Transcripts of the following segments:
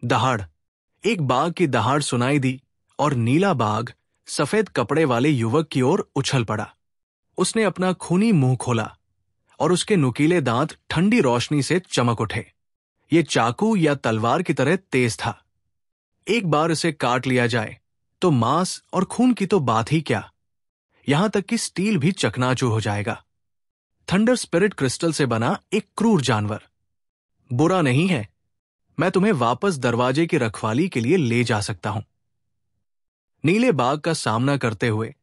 दहाड़। एक बाघ की दहाड़ सुनाई दी और नीला बाघ सफेद कपड़े वाले युवक की ओर उछल पड़ा। उसने अपना खूनी मुंह खोला और उसके नुकीले दांत ठंडी रोशनी से चमक उठे। ये चाकू या तलवार की तरह तेज था। एक बार इसे काट लिया जाए तो मांस और खून की तो बात ही क्या, यहां तक कि स्टील भी चकनाचूर हो जाएगा। थंडर स्पिरिट क्रिस्टल से बना एक क्रूर जानवर। बुरा नहीं है, मैं तुम्हें वापस दरवाजे की रखवाली के लिए ले जा सकता हूं। नीले बाघ का सामना करते हुए,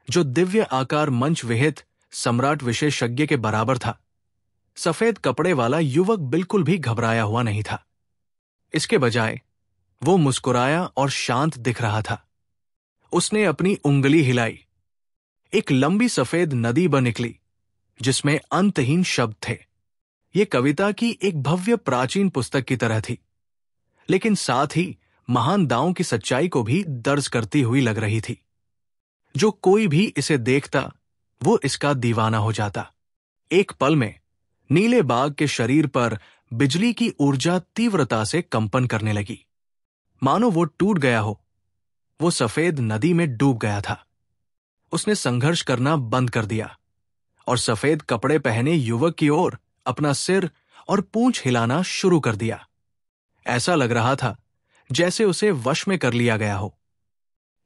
जो दिव्य आकार मंच विहित सम्राट विशेषज्ञ के बराबर था, सफेद कपड़े वाला युवक बिल्कुल भी घबराया हुआ नहीं था। इसके बजाय वो मुस्कुराया और शांत दिख रहा था। उसने अपनी उंगली हिलाई। एक लंबी सफेद नदी बन निकली जिसमें अंतहीन शब्द थे। ये कविता की एक भव्य प्राचीन पुस्तक की तरह थी, लेकिन साथ ही महान दांव की सच्चाई को भी दर्ज करती हुई लग रही थी। जो कोई भी इसे देखता वो इसका दीवाना हो जाता। एक पल में नीले बाघ के शरीर पर बिजली की ऊर्जा तीव्रता से कंपन करने लगी, मानो वो टूट गया हो। वो सफेद नदी में डूब गया था। उसने संघर्ष करना बंद कर दिया और सफेद कपड़े पहने युवक की ओर अपना सिर और पूंछ हिलाना शुरू कर दिया। ऐसा लग रहा था जैसे उसे वश में कर लिया गया हो।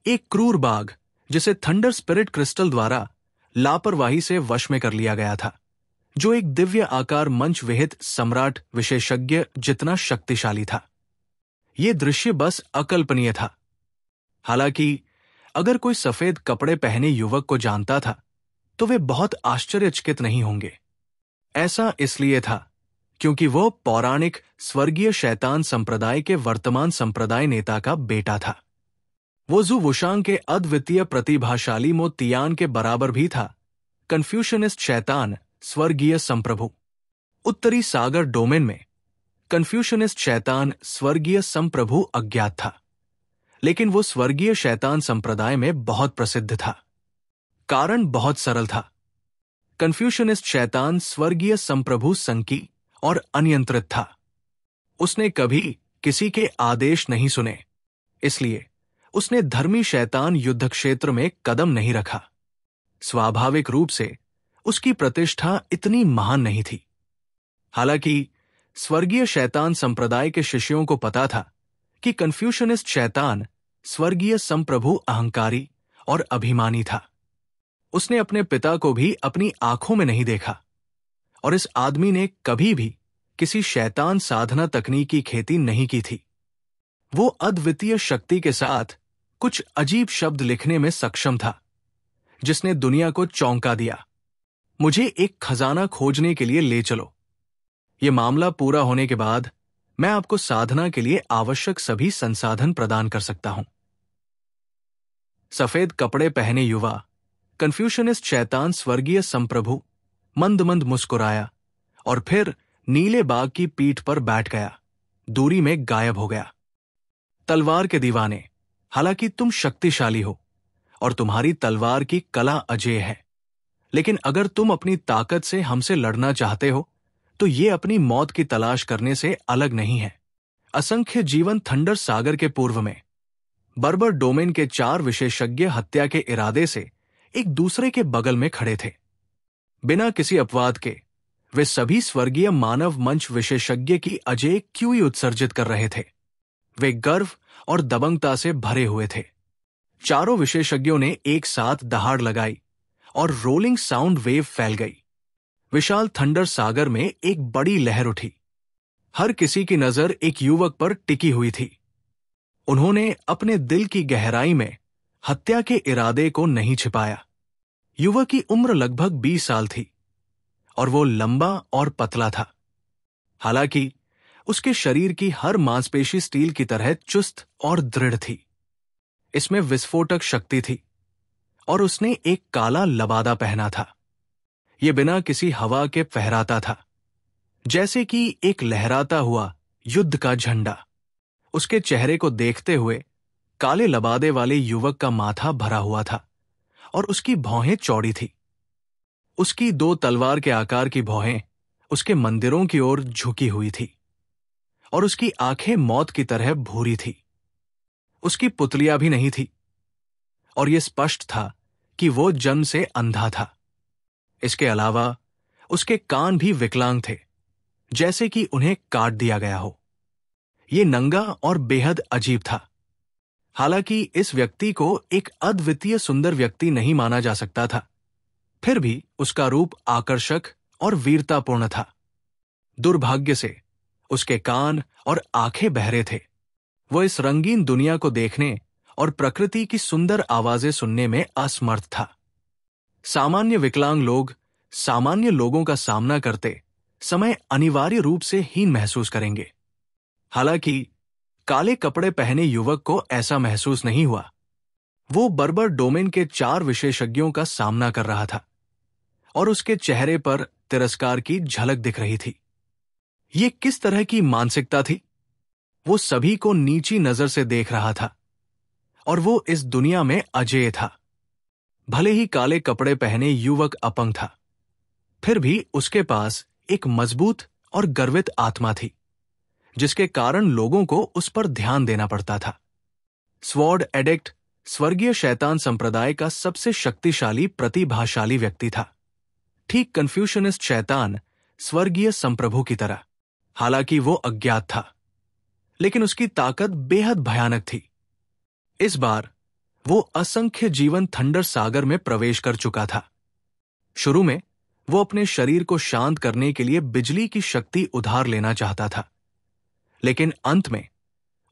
एक क्रूर बाघ जिसे थंडर स्पिरिट क्रिस्टल द्वारा लापरवाही से वश में कर लिया गया था, जो एक दिव्य आकार मंच विहित सम्राट विशेषज्ञ जितना शक्तिशाली था। यह दृश्य बस अकल्पनीय था। हालांकि अगर कोई सफेद कपड़े पहने युवक को जानता था तो वे बहुत आश्चर्यचकित नहीं होंगे। ऐसा इसलिए था क्योंकि वो पौराणिक स्वर्गीय शैतान संप्रदाय के वर्तमान संप्रदाय नेता का बेटा था। वो जू वुशांग के अद्वितीय प्रतिभाशाली मो तियान के बराबर भी था। कन्फ्यूशनिस्ट शैतान स्वर्गीय संप्रभु। उत्तरी सागर डोमेन में कन्फ्यूशनिस्ट शैतान स्वर्गीय संप्रभु अज्ञात था, लेकिन वो स्वर्गीय शैतान संप्रदाय में बहुत प्रसिद्ध था। कारण बहुत सरल था। कन्फ्यूशनिस्ट शैतान स्वर्गीय संप्रभु संकी और अनियंत्रित था। उसने कभी किसी के आदेश नहीं सुने, इसलिए उसने धर्मी शैतान युद्ध क्षेत्र में कदम नहीं रखा। स्वाभाविक रूप से उसकी प्रतिष्ठा इतनी महान नहीं थी। हालांकि स्वर्गीय शैतान संप्रदाय के शिष्यों को पता था कि कन्फ्यूशनिस्ट शैतान स्वर्गीय संप्रभु अहंकारी और अभिमानी था। उसने अपने पिता को भी अपनी आंखों में नहीं देखा और इस आदमी ने कभी भी किसी शैतान साधना तकनीक की खेती नहीं की थी। वो अद्वितीय शक्ति के साथ कुछ अजीब शब्द लिखने में सक्षम था, जिसने दुनिया को चौंका दिया। मुझे एक खजाना खोजने के लिए ले चलो। ये मामला पूरा होने के बाद मैं आपको साधना के लिए आवश्यक सभी संसाधन प्रदान कर सकता हूं। सफेद कपड़े पहने युवा कन्फ्यूशनिस्ट शैतान स्वर्गीय संप्रभु मंद मंद मुस्कुराया और फिर नीले बाघ की पीठ पर बैठ गया, दूरी में गायब हो गया। तलवार के दीवाने, हालांकि तुम शक्तिशाली हो और तुम्हारी तलवार की कला अजेय है, लेकिन अगर तुम अपनी ताकत से हमसे लड़ना चाहते हो तो ये अपनी मौत की तलाश करने से अलग नहीं है। असंख्य जीवन थंडर सागर के पूर्व में बर्बर डोमेन के 4 विशेषज्ञ हत्या के इरादे से एक दूसरे के बगल में खड़े थे। बिना किसी अपवाद के वे सभी स्वर्गीय मानव मंच विशेषज्ञ की अजेय क्यूई उत्सर्जित कर रहे थे। वे गर्व और दबंगता से भरे हुए थे। चारों विशेषज्ञों ने एक साथ दहाड़ लगाई और रोलिंग साउंड वेव फैल गई। विशाल थंडर सागर में एक बड़ी लहर उठी। हर किसी की नजर एक युवक पर टिकी हुई थी। उन्होंने अपने दिल की गहराई में हत्या के इरादे को नहीं छिपाया। युवक की उम्र लगभग 20 साल थी और वो लंबा और पतला था। हालांकि उसके शरीर की हर मांसपेशी स्टील की तरह चुस्त और दृढ़ थी। इसमें विस्फोटक शक्ति थी और उसने एक काला लबादा पहना था। ये बिना किसी हवा के फहराता था, जैसे कि एक लहराता हुआ युद्ध का झंडा। उसके चेहरे को देखते हुए काले लबादे वाले युवक का माथा भरा हुआ था और उसकी भौहें चौड़ी थी। उसकी 2 तलवार के आकार की भौहें उसके मंदिरों की ओर झुकी हुई थी और उसकी आंखें मौत की तरह भूरी थी। उसकी पुतलियां भी नहीं थी और यह स्पष्ट था कि वो जन्म से अंधा था। इसके अलावा उसके कान भी विकलांग थे, जैसे कि उन्हें काट दिया गया हो। ये नंगा और बेहद अजीब था। हालांकि इस व्यक्ति को एक अद्वितीय सुंदर व्यक्ति नहीं माना जा सकता था, फिर भी उसका रूप आकर्षक और वीरतापूर्ण था। दुर्भाग्य से उसके कान और आंखें बहरे थे। वो इस रंगीन दुनिया को देखने और प्रकृति की सुंदर आवाजें सुनने में असमर्थ था। सामान्य विकलांग लोग सामान्य लोगों का सामना करते समय अनिवार्य रूप से हीन महसूस करेंगे। हालांकि काले कपड़े पहने युवक को ऐसा महसूस नहीं हुआ। वो बर्बर डोमेन के 4 विशेषज्ञों का सामना कर रहा था और उसके चेहरे पर तिरस्कार की झलक दिख रही थी। ये किस तरह की मानसिकता थी? वो सभी को नीची नजर से देख रहा था और वो इस दुनिया में अजेय था। भले ही काले कपड़े पहने युवक अपंग था, फिर भी उसके पास एक मजबूत और गर्वित आत्मा थी, जिसके कारण लोगों को उस पर ध्यान देना पड़ता था। स्वॉर्ड एडेक्ट स्वर्गीय शैतान संप्रदाय का सबसे शक्तिशाली प्रतिभाशाली व्यक्ति था, ठीक कन्फ्यूशनिस्ट शैतान स्वर्गीय संप्रभु की तरह। हालांकि वो अज्ञात था, लेकिन उसकी ताकत बेहद भयानक थी। इस बार वो असंख्य जीवन थंडर सागर में प्रवेश कर चुका था। शुरू में वो अपने शरीर को शांत करने के लिए बिजली की शक्ति उधार लेना चाहता था, लेकिन अंत में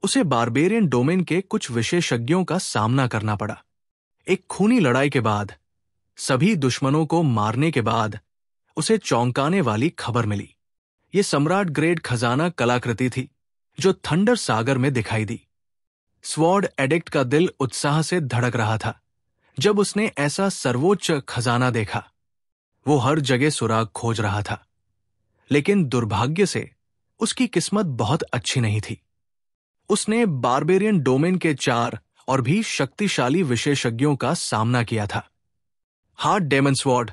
उसे बारबेरियन डोमेन के कुछ विशेषज्ञों का सामना करना पड़ा। एक खूनी लड़ाई के बाद, सभी दुश्मनों को मारने के बाद उसे चौंकाने वाली खबर मिली। ये सम्राट ग्रेड खजाना कलाकृति थी जो थंडर सागर में दिखाई दी। स्वॉर्ड एडिक्ट का दिल उत्साह से धड़क रहा था जब उसने ऐसा सर्वोच्च खजाना देखा। वो हर जगह सुराग खोज रहा था, लेकिन दुर्भाग्य से उसकी किस्मत बहुत अच्छी नहीं थी। उसने बारबेरियन डोमेन के 4 और भी शक्तिशाली विशेषज्ञों का सामना किया था। Hard demon sword.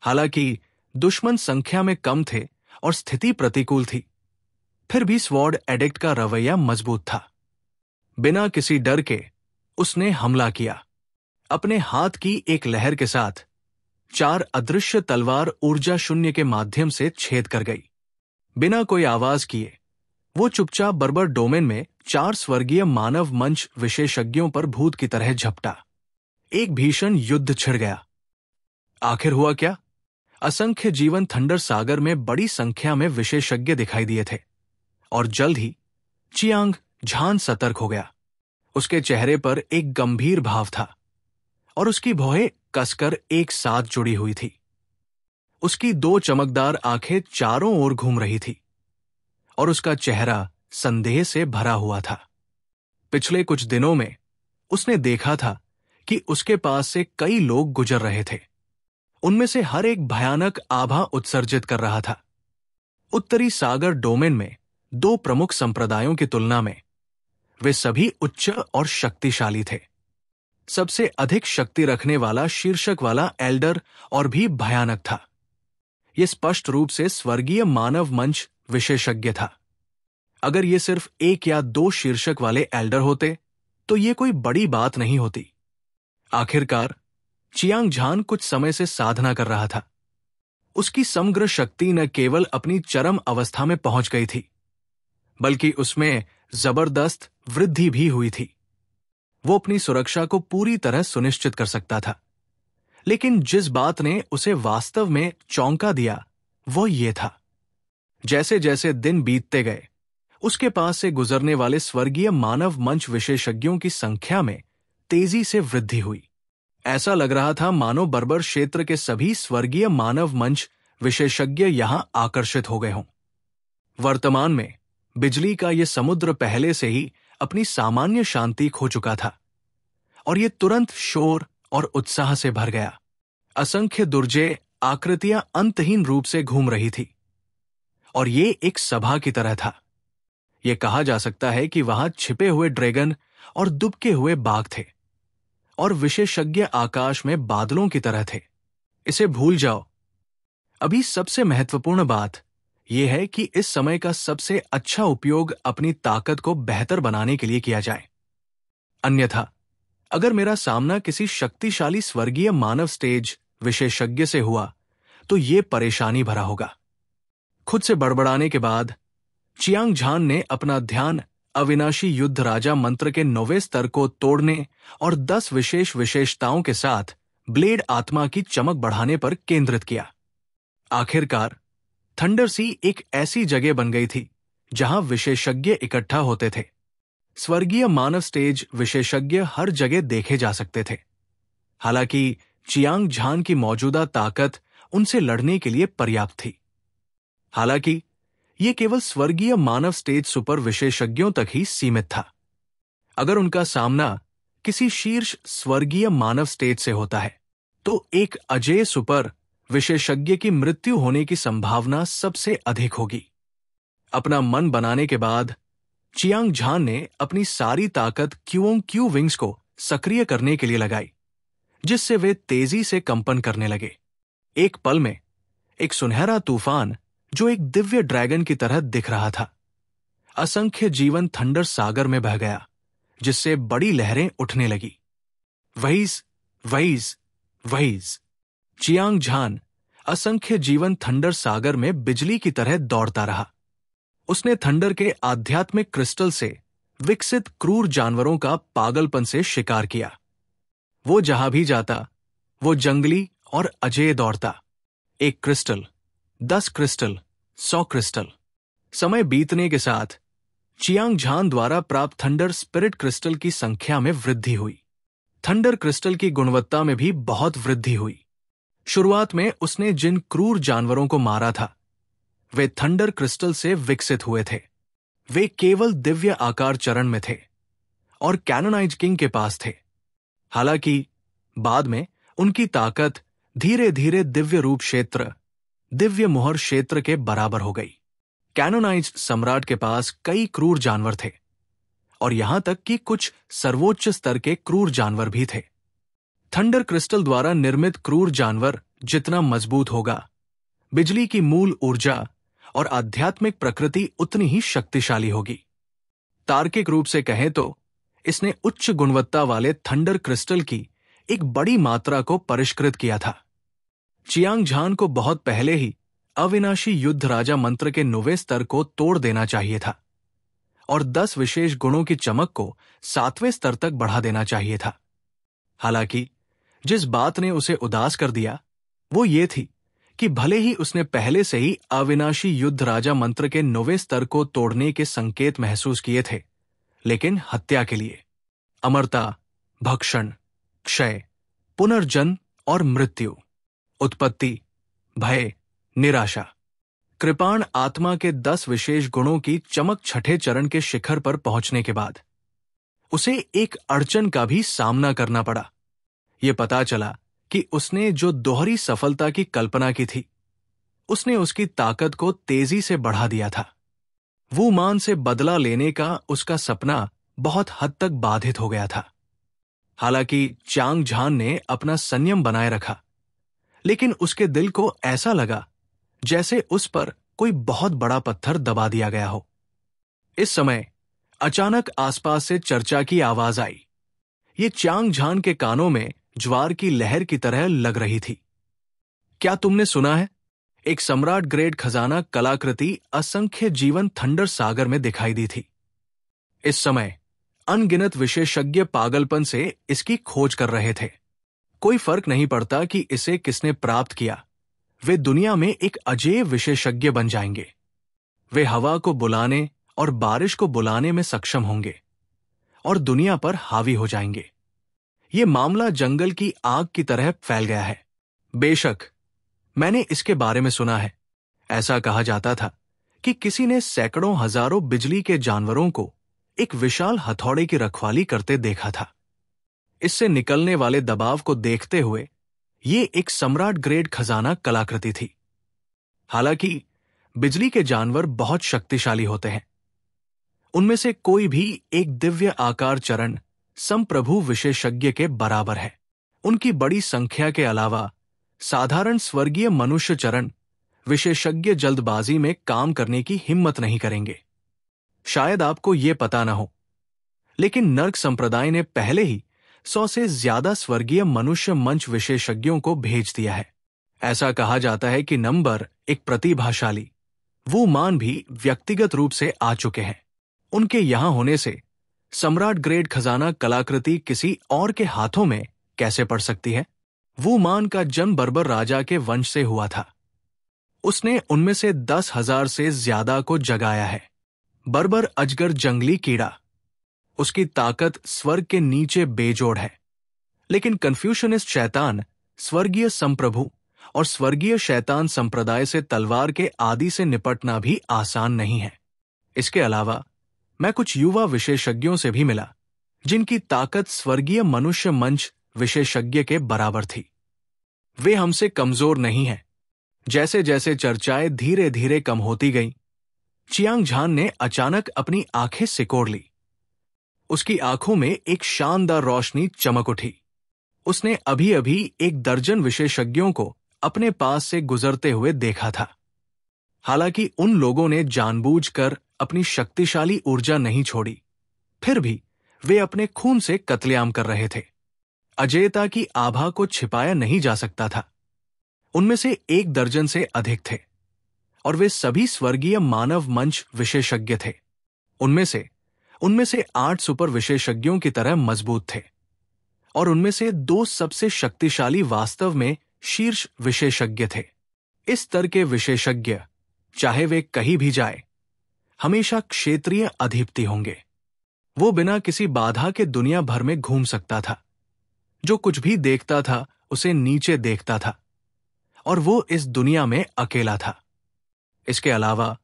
हालांकि दुश्मन संख्या में कम थे और स्थिति प्रतिकूल थी, फिर भी स्वॉर्ड एडिक्ट का रवैया मजबूत था। बिना किसी डर के उसने हमला किया। अपने हाथ की एक लहर के साथ 4 अदृश्य तलवार ऊर्जा शून्य के माध्यम से छेद कर गई। बिना कोई आवाज किए वो चुपचाप बर्बर डोमेन में 4 स्वर्गीय मानव मंच विशेषज्ञों पर भूत की तरह झपटा। एक भीषण युद्ध छिड़ गया। आखिर हुआ क्या? असंख्य जीवन थंडर सागर में बड़ी संख्या में विशेषज्ञ दिखाई दिए थे और जल्द ही चियांग झान सतर्क हो गया। उसके चेहरे पर एक गंभीर भाव था और उसकी भौहें कसकर एक साथ जुड़ी हुई थी। उसकी 2 चमकदार आंखें चारों ओर घूम रही थी और उसका चेहरा संदेह से भरा हुआ था। पिछले कुछ दिनों में उसने देखा था कि उसके पास से कई लोग गुजर रहे थे। उनमें से हर एक भयानक आभा उत्सर्जित कर रहा था। उत्तरी सागर डोमेन में 2 प्रमुख संप्रदायों की तुलना में वे सभी उच्च और शक्तिशाली थे। सबसे अधिक शक्ति रखने वाला शीर्षक वाला एल्डर और भी भयानक था। यह स्पष्ट रूप से स्वर्गीय मानव मंच विशेषज्ञ था। अगर ये सिर्फ 1 या 2 शीर्षक वाले एल्डर होते तो ये कोई बड़ी बात नहीं होती। आखिरकार चियांग झान कुछ समय से साधना कर रहा था। उसकी समग्र शक्ति न केवल अपनी चरम अवस्था में पहुंच गई थी, बल्कि उसमें जबरदस्त वृद्धि भी हुई थी। वो अपनी सुरक्षा को पूरी तरह सुनिश्चित कर सकता था, लेकिन जिस बात ने उसे वास्तव में चौंका दिया वो ये था, जैसे जैसे दिन बीतते गए उसके पास से गुजरने वाले स्वर्गीय मानव मंच विशेषज्ञों की संख्या में तेजी से वृद्धि हुई। ऐसा लग रहा था मानो बर्बर क्षेत्र के सभी स्वर्गीय मानव मंच विशेषज्ञ यहां आकर्षित हो गए हों। वर्तमान में बिजली का यह समुद्र पहले से ही अपनी सामान्य शांति खो चुका था और यह तुरंत शोर और उत्साह से भर गया। असंख्य दुर्जय आकृतियां अंतहीन रूप से घूम रही थी और ये एक सभा की तरह था। यह कहा जा सकता है कि वहां छिपे हुए ड्रैगन और दुबके हुए बाघ थे और विशेषज्ञ आकाश में बादलों की तरह थे। इसे भूल जाओ। अभी सबसे महत्वपूर्ण बात यह है कि इस समय का सबसे अच्छा उपयोग अपनी ताकत को बेहतर बनाने के लिए किया जाए। अन्यथा अगर मेरा सामना किसी शक्तिशाली स्वर्गीय मानव स्टेज विशेषज्ञ से हुआ तो ये परेशानी भरा होगा। खुद से बड़बड़ाने के बाद चियांग झान ने अपना ध्यान अविनाशी युद्ध राजा मंत्र के 9वें स्तर को तोड़ने और 10 विशेष विशेषताओं के साथ ब्लेड आत्मा की चमक बढ़ाने पर केंद्रित किया। आखिरकार थंडर सी एक ऐसी जगह बन गई थी जहां विशेषज्ञ इकट्ठा होते थे। स्वर्गीय मानव स्टेज विशेषज्ञ हर जगह देखे जा सकते थे। हालांकि चियांग झान की मौजूदा ताकत उनसे लड़ने के लिए पर्याप्त थी। हालांकि यह केवल स्वर्गीय मानव स्टेज सुपर विशेषज्ञों तक ही सीमित था। अगर उनका सामना किसी शीर्ष स्वर्गीय मानव स्टेज से होता है तो एक अजेय सुपर विशेषज्ञ की मृत्यु होने की संभावना सबसे अधिक होगी। अपना मन बनाने के बाद चियांग झान ने अपनी सारी ताकत क्यूओंग क्यू विंग्स को सक्रिय करने के लिए लगाई, जिससे वे तेजी से कंपन करने लगे। एक पल में एक सुनहरा तूफान जो एक दिव्य ड्रैगन की तरह दिख रहा था, असंख्य जीवन थंडर सागर में बह गया, जिससे बड़ी लहरें उठने लगी। वहीज वहीज वहीज। चियांग झान असंख्य जीवन थंडर सागर में बिजली की तरह दौड़ता रहा। उसने थंडर के आध्यात्मिक क्रिस्टल से विकसित क्रूर जानवरों का पागलपन से शिकार किया। वो जहां भी जाता वो जंगली और अजेय दौड़ता। 1 क्रिस्टल, 10 क्रिस्टल, 100 क्रिस्टल। समय बीतने के साथ चियांग झान द्वारा प्राप्त थंडर स्पिरिट क्रिस्टल की संख्या में वृद्धि हुई। थंडर क्रिस्टल की गुणवत्ता में भी बहुत वृद्धि हुई। शुरुआत में उसने जिन क्रूर जानवरों को मारा था वे थंडर क्रिस्टल से विकसित हुए थे। वे केवल दिव्य आकार चरण में थे और कैनोनाइज किंग के पास थे। हालांकि बाद में उनकी ताकत धीरे धीरे दिव्य रूप क्षेत्र, दिव्य मुहर क्षेत्र के बराबर हो गई। कैनोनाइज सम्राट के पास कई क्रूर जानवर थे और यहां तक कि कुछ सर्वोच्च स्तर के क्रूर जानवर भी थे। थंडर क्रिस्टल द्वारा निर्मित क्रूर जानवर जितना मजबूत होगा, बिजली की मूल ऊर्जा और आध्यात्मिक प्रकृति उतनी ही शक्तिशाली होगी। तार्किक रूप से कहें तो इसने उच्च गुणवत्ता वाले थंडर क्रिस्टल की एक बड़ी मात्रा को परिष्कृत किया था। चियांग झान को बहुत पहले ही अविनाशी युद्ध राजा मंत्र के 9वें स्तर को तोड़ देना चाहिए था और 10 विशेष गुणों की चमक को 7वें स्तर तक बढ़ा देना चाहिए था। हालांकि जिस बात ने उसे उदास कर दिया वो ये थी कि भले ही उसने पहले से ही अविनाशी युद्ध राजा मंत्र के 9वें स्तर को तोड़ने के संकेत महसूस किए थे, लेकिन हत्या के लिए, अमरता, भक्षण, क्षय, पुनर्जन्म और मृत्यु, उत्पत्ति, भय, निराशा, कृपाण आत्मा के 10 विशेष गुणों की चमक छठे चरण के शिखर पर पहुंचने के बाद उसे एक अड़चन का भी सामना करना पड़ा। ये पता चला कि उसने जो दोहरी सफलता की कल्पना की थी उसने उसकी ताकत को तेजी से बढ़ा दिया था। वू मान से बदला लेने का उसका सपना बहुत हद तक बाधित हो गया था। हालांकि चियांग झान ने अपना संयम बनाए रखा, लेकिन उसके दिल को ऐसा लगा जैसे उस पर कोई बहुत बड़ा पत्थर दबा दिया गया हो। इस समय अचानक आसपास से चर्चा की आवाज आई। ये चियांग झान के कानों में ज्वार की लहर की तरह लग रही थी। क्या तुमने सुना है? एक सम्राट ग्रेड खजाना कलाकृति असंख्य जीवन थंडर सागर में दिखाई दी थी। इस समय अनगिनत विशेषज्ञ पागलपन से इसकी खोज कर रहे थे। कोई फर्क नहीं पड़ता कि इसे किसने प्राप्त किया, वे दुनिया में एक अजेय विशेषज्ञ बन जाएंगे। वे हवा को बुलाने और बारिश को बुलाने में सक्षम होंगे और दुनिया पर हावी हो जाएंगे। ये मामला जंगल की आग की तरह फैल गया है। बेशक मैंने इसके बारे में सुना है। ऐसा कहा जाता था कि किसी ने सैकड़ों हजारों बिजली के जानवरों को एक विशाल हथौड़े की रखवाली करते देखा था। इससे निकलने वाले दबाव को देखते हुए ये एक सम्राट ग्रेड खजाना कलाकृति थी। हालांकि बिजली के जानवर बहुत शक्तिशाली होते हैं। उनमें से कोई भी एक दिव्य आकार चरण संप्रभु विशेषज्ञ के बराबर है। उनकी बड़ी संख्या के अलावा साधारण स्वर्गीय मनुष्य चरण विशेषज्ञ जल्दबाजी में काम करने की हिम्मत नहीं करेंगे। शायद आपको ये पता न हो, लेकिन नर्क संप्रदाय ने पहले ही 100 से ज्यादा स्वर्गीय मनुष्य मंच विशेषज्ञों को भेज दिया है। ऐसा कहा जाता है कि नंबर एक प्रतिभाशाली वो मान भी व्यक्तिगत रूप से आ चुके हैं। उनके यहां होने से सम्राट ग्रेट खजाना कलाकृति किसी और के हाथों में कैसे पड़ सकती है? वो मान का जन्म बर्बर राजा के वंश से हुआ था। उसने उनमें से 10,000 से ज्यादा को जगाया है। बर्बर अजगर जंगली कीड़ा, उसकी ताकत स्वर्ग के नीचे बेजोड़ है। लेकिन कन्फ्यूशनिस्ट शैतान स्वर्गीय संप्रभु और स्वर्गीय शैतान संप्रदाय से तलवार के आदि से निपटना भी आसान नहीं है। इसके अलावा मैं कुछ युवा विशेषज्ञों से भी मिला जिनकी ताकत स्वर्गीय मनुष्य मंच विशेषज्ञ के बराबर थी। वे हमसे कमजोर नहीं हैं। जैसे जैसे चर्चाएं धीरे धीरे कम होती गईं, चियांग झान ने अचानक अपनी आंखें सिकोड़ ली। उसकी आंखों में एक शानदार रोशनी चमक उठी। उसने अभी अभी 1 दर्जन विशेषज्ञों को अपने पास से गुजरते हुए देखा था। हालांकि उन लोगों ने जानबूझकर अपनी शक्तिशाली ऊर्जा नहीं छोड़ी, फिर भी वे अपने खून से कत्लेआम कर रहे थे। अजेयता की आभा को छिपाया नहीं जा सकता था। उनमें से 1 दर्जन से अधिक थे और वे सभी स्वर्गीय मानव मंच विशेषज्ञ थे। उनमें से 8 सुपर विशेषज्ञों की तरह मजबूत थे और उनमें से 2 सबसे शक्तिशाली वास्तव में शीर्ष विशेषज्ञ थे। इस स्तर के विशेषज्ञ, चाहे वे कहीं भी जाए, हमेशा क्षेत्रीय अधिपति होंगे। वो बिना किसी बाधा के दुनिया भर में घूम सकता था। जो कुछ भी देखता था उसे नीचे देखता था और वो इस दुनिया में अकेला था। इसके अलावा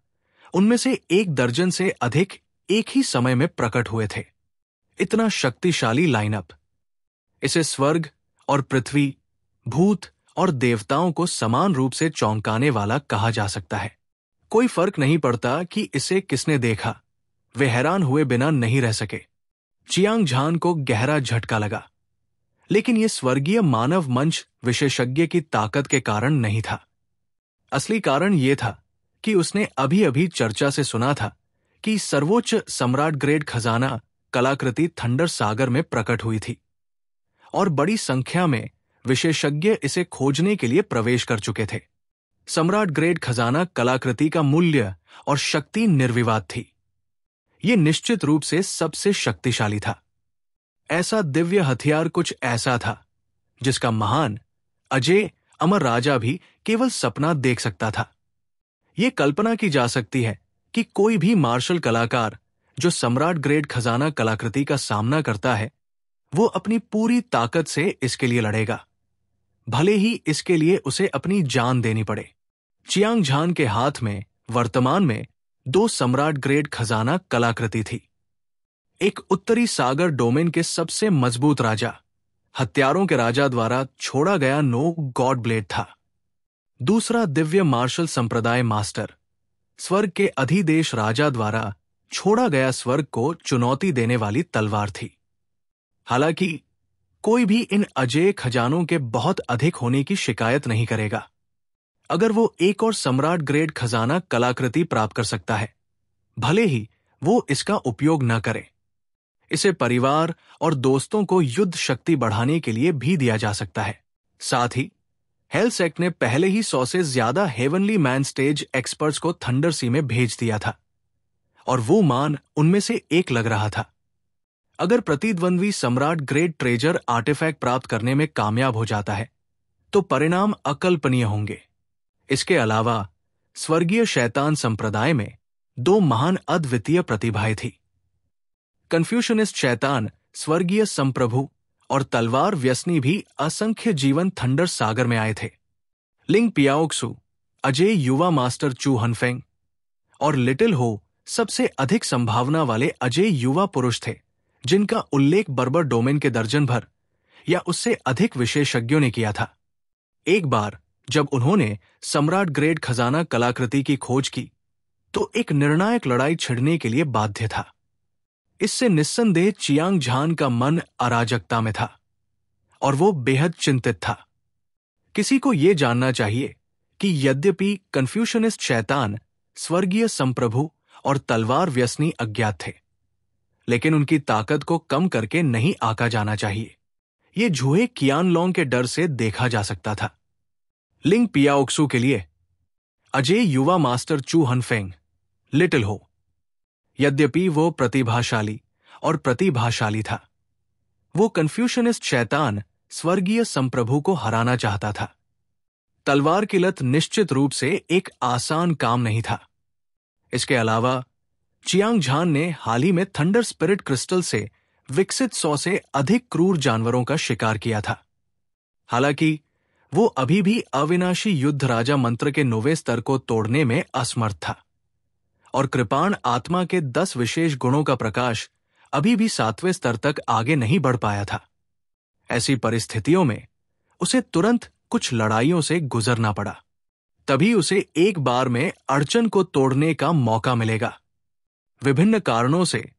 उनमें से 1 दर्जन से अधिक एक ही समय में प्रकट हुए थे। इतना शक्तिशाली लाइनअप, इसे स्वर्ग और पृथ्वी, भूत और देवताओं को समान रूप से चौंकाने वाला कहा जा सकता है। कोई फर्क नहीं पड़ता कि इसे किसने देखा, वे हैरान हुए बिना नहीं रह सके। चियांग झान को गहरा झटका लगा, लेकिन यह स्वर्गीय मानव मंच विशेषज्ञ की ताकत के कारण नहीं था। असली कारण यह था कि उसने अभी अभी चर्चा से सुना था कि सर्वोच्च सम्राट ग्रेड खजाना कलाकृति थंडर सागर में प्रकट हुई थी और बड़ी संख्या में विशेषज्ञ इसे खोजने के लिए प्रवेश कर चुके थे। सम्राट ग्रेड खजाना कलाकृति का मूल्य और शक्ति निर्विवाद थी। यह निश्चित रूप से सबसे शक्तिशाली था। ऐसा दिव्य हथियार कुछ ऐसा था जिसका महान अजय अमर राजा भी केवल सपना देख सकता था। यह कल्पना की जा सकती है कि कोई भी मार्शल कलाकार जो सम्राट ग्रेड खजाना कलाकृति का सामना करता है, वो अपनी पूरी ताकत से इसके लिए लड़ेगा, भले ही इसके लिए उसे अपनी जान देनी पड़े। चियांग झान के हाथ में वर्तमान में 2 सम्राट ग्रेड खजाना कलाकृति थी। एक उत्तरी सागर डोमेन के सबसे मजबूत राजा, हत्यारों के राजा द्वारा छोड़ा गया नो गॉड ब्लेड था। दूसरा दिव्य मार्शल संप्रदाय मास्टर, स्वर्ग के अधिदेश राजा द्वारा छोड़ा गया स्वर्ग को चुनौती देने वाली तलवार थी। हालांकि कोई भी इन अजेय खजानों के बहुत अधिक होने की शिकायत नहीं करेगा अगर वो एक और सम्राट ग्रेड खजाना कलाकृति प्राप्त कर सकता है, भले ही वो इसका उपयोग न करे। इसे परिवार और दोस्तों को युद्ध शक्ति बढ़ाने के लिए भी दिया जा सकता है। साथ ही हेलसेक्ट ने पहले ही 100 से ज्यादा हेवनली मैन स्टेज एक्सपर्ट्स को थंडर सी में भेज दिया था और वो मान उनमें से एक लग रहा था। अगर प्रतिद्वंद्वी सम्राट ग्रेड ट्रेजर आर्टिफैक्ट प्राप्त करने में कामयाब हो जाता है तो परिणाम अकल्पनीय होंगे। इसके अलावा स्वर्गीय शैतान संप्रदाय में 2 महान अद्वितीय प्रतिभाएं थी। कन्फ्यूशनिस्ट शैतान स्वर्गीय संप्रभु और तलवार व्यसनी भी असंख्य जीवन थंडर सागर में आए थे। लिंग पियाओक्सु, अजय युवा मास्टर चू हनफेंग और लिटिल हो सबसे अधिक संभावना वाले अजय युवा पुरुष थे जिनका उल्लेख बर्बर डोमेन के दर्जन भर या उससे अधिक विशेषज्ञों ने किया था। एक बार जब उन्होंने सम्राट ग्रेड खजाना कलाकृति की खोज की तो एक निर्णायक लड़ाई छिड़ने के लिए बाध्य था। इससे निस्संदेह चियांग झान का मन अराजकता में था और वो बेहद चिंतित था। किसी को यह जानना चाहिए कि यद्यपि कन्फ्यूशनिस्ट शैतान स्वर्गीय संप्रभु और तलवार व्यसनी अज्ञात थे, लेकिन उनकी ताकत को कम करके नहीं आंका जाना चाहिए। ये झूहे कियानलोंग के डर से देखा जा सकता था। लिंग पियाओक्सू के लिए अजय युवा मास्टर चू हनफेंग लिटिल हो। यद्यपि वो प्रतिभाशाली था, वो कन्फ्यूशनिस्ट शैतान स्वर्गीय संप्रभु को हराना चाहता था। तलवार की लत निश्चित रूप से एक आसान काम नहीं था। इसके अलावा चियांग झान ने हाल ही में थंडर स्पिरिट क्रिस्टल से विकसित 100 से अधिक क्रूर जानवरों का शिकार किया था। हालांकि वो अभी भी अविनाशी युद्ध राजा मंत्र के 9वें स्तर को तोड़ने में असमर्थ था, और कृपाण आत्मा के 10 विशेष गुणों का प्रकाश अभी भी 7वें स्तर तक आगे नहीं बढ़ पाया था। ऐसी परिस्थितियों में उसे तुरंत कुछ लड़ाइयों से गुजरना पड़ा, तभी उसे एक बार में अड़चन को तोड़ने का मौका मिलेगा। विभिन्न कारणों से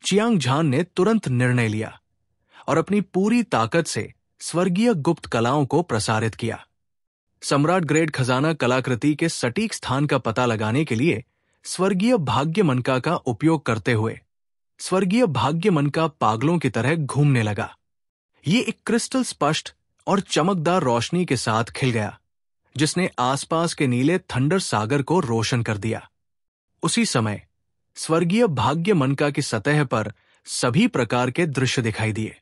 चियांग झान ने तुरंत निर्णय लिया और अपनी पूरी ताकत से स्वर्गीय गुप्त कलाओं को प्रसारित किया। सम्राट ग्रेड खजाना कलाकृति के सटीक स्थान का पता लगाने के लिए स्वर्गीय भाग्यमनका का उपयोग करते हुए स्वर्गीय भाग्यमनका पागलों की तरह घूमने लगा। ये एक क्रिस्टल स्पष्ट और चमकदार रोशनी के साथ खिल गया, जिसने आसपास के नीले थंडर सागर को रोशन कर दिया। उसी समय स्वर्गीय भाग्यमनका की सतह पर सभी प्रकार के दृश्य दिखाई दिए।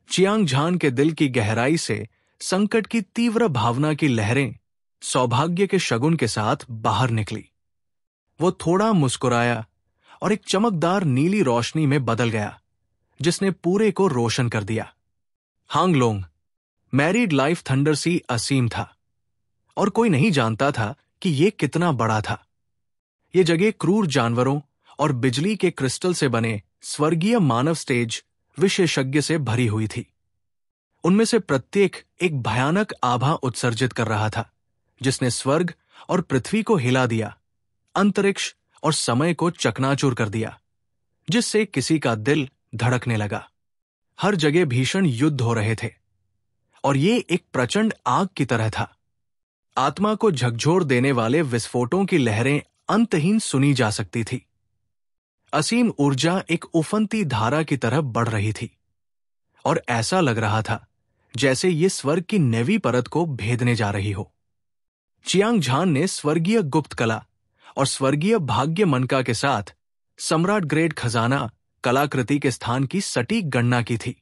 चियांग झान के दिल की गहराई से संकट की तीव्र भावना की लहरें सौभाग्य के शगुन के साथ बाहर निकली। वो थोड़ा मुस्कुराया और एक चमकदार नीली रोशनी में बदल गया, जिसने पूरे को रोशन कर दिया। हांगलोंग मैरिड लाइफ थंडर सी असीम था, और कोई नहीं जानता था कि ये कितना बड़ा था। ये जगह क्रूर जानवरों और बिजली के क्रिस्टल से बने स्वर्गीय मानव स्टेज विशेषज्ञ से भरी हुई थी। उनमें से प्रत्येक एक भयानक आभा उत्सर्जित कर रहा था, जिसने स्वर्ग और पृथ्वी को हिला दिया, अंतरिक्ष और समय को चकनाचूर कर दिया, जिससे किसी का दिल धड़कने लगा। हर जगह भीषण युद्ध हो रहे थे, और ये एक प्रचंड आग की तरह था। आत्मा को झकझोर देने वाले विस्फोटों की लहरें अंतहीन सुनी जा सकती थी। असीम ऊर्जा एक उफनती धारा की तरह बढ़ रही थी, और ऐसा लग रहा था जैसे ये स्वर्ग की नैवी परत को भेदने जा रही हो। चियांग झान ने स्वर्गीय गुप्त कला और स्वर्गीय भाग्यमनका के साथ सम्राट ग्रेड खजाना कलाकृति के स्थान की सटीक गणना की थी।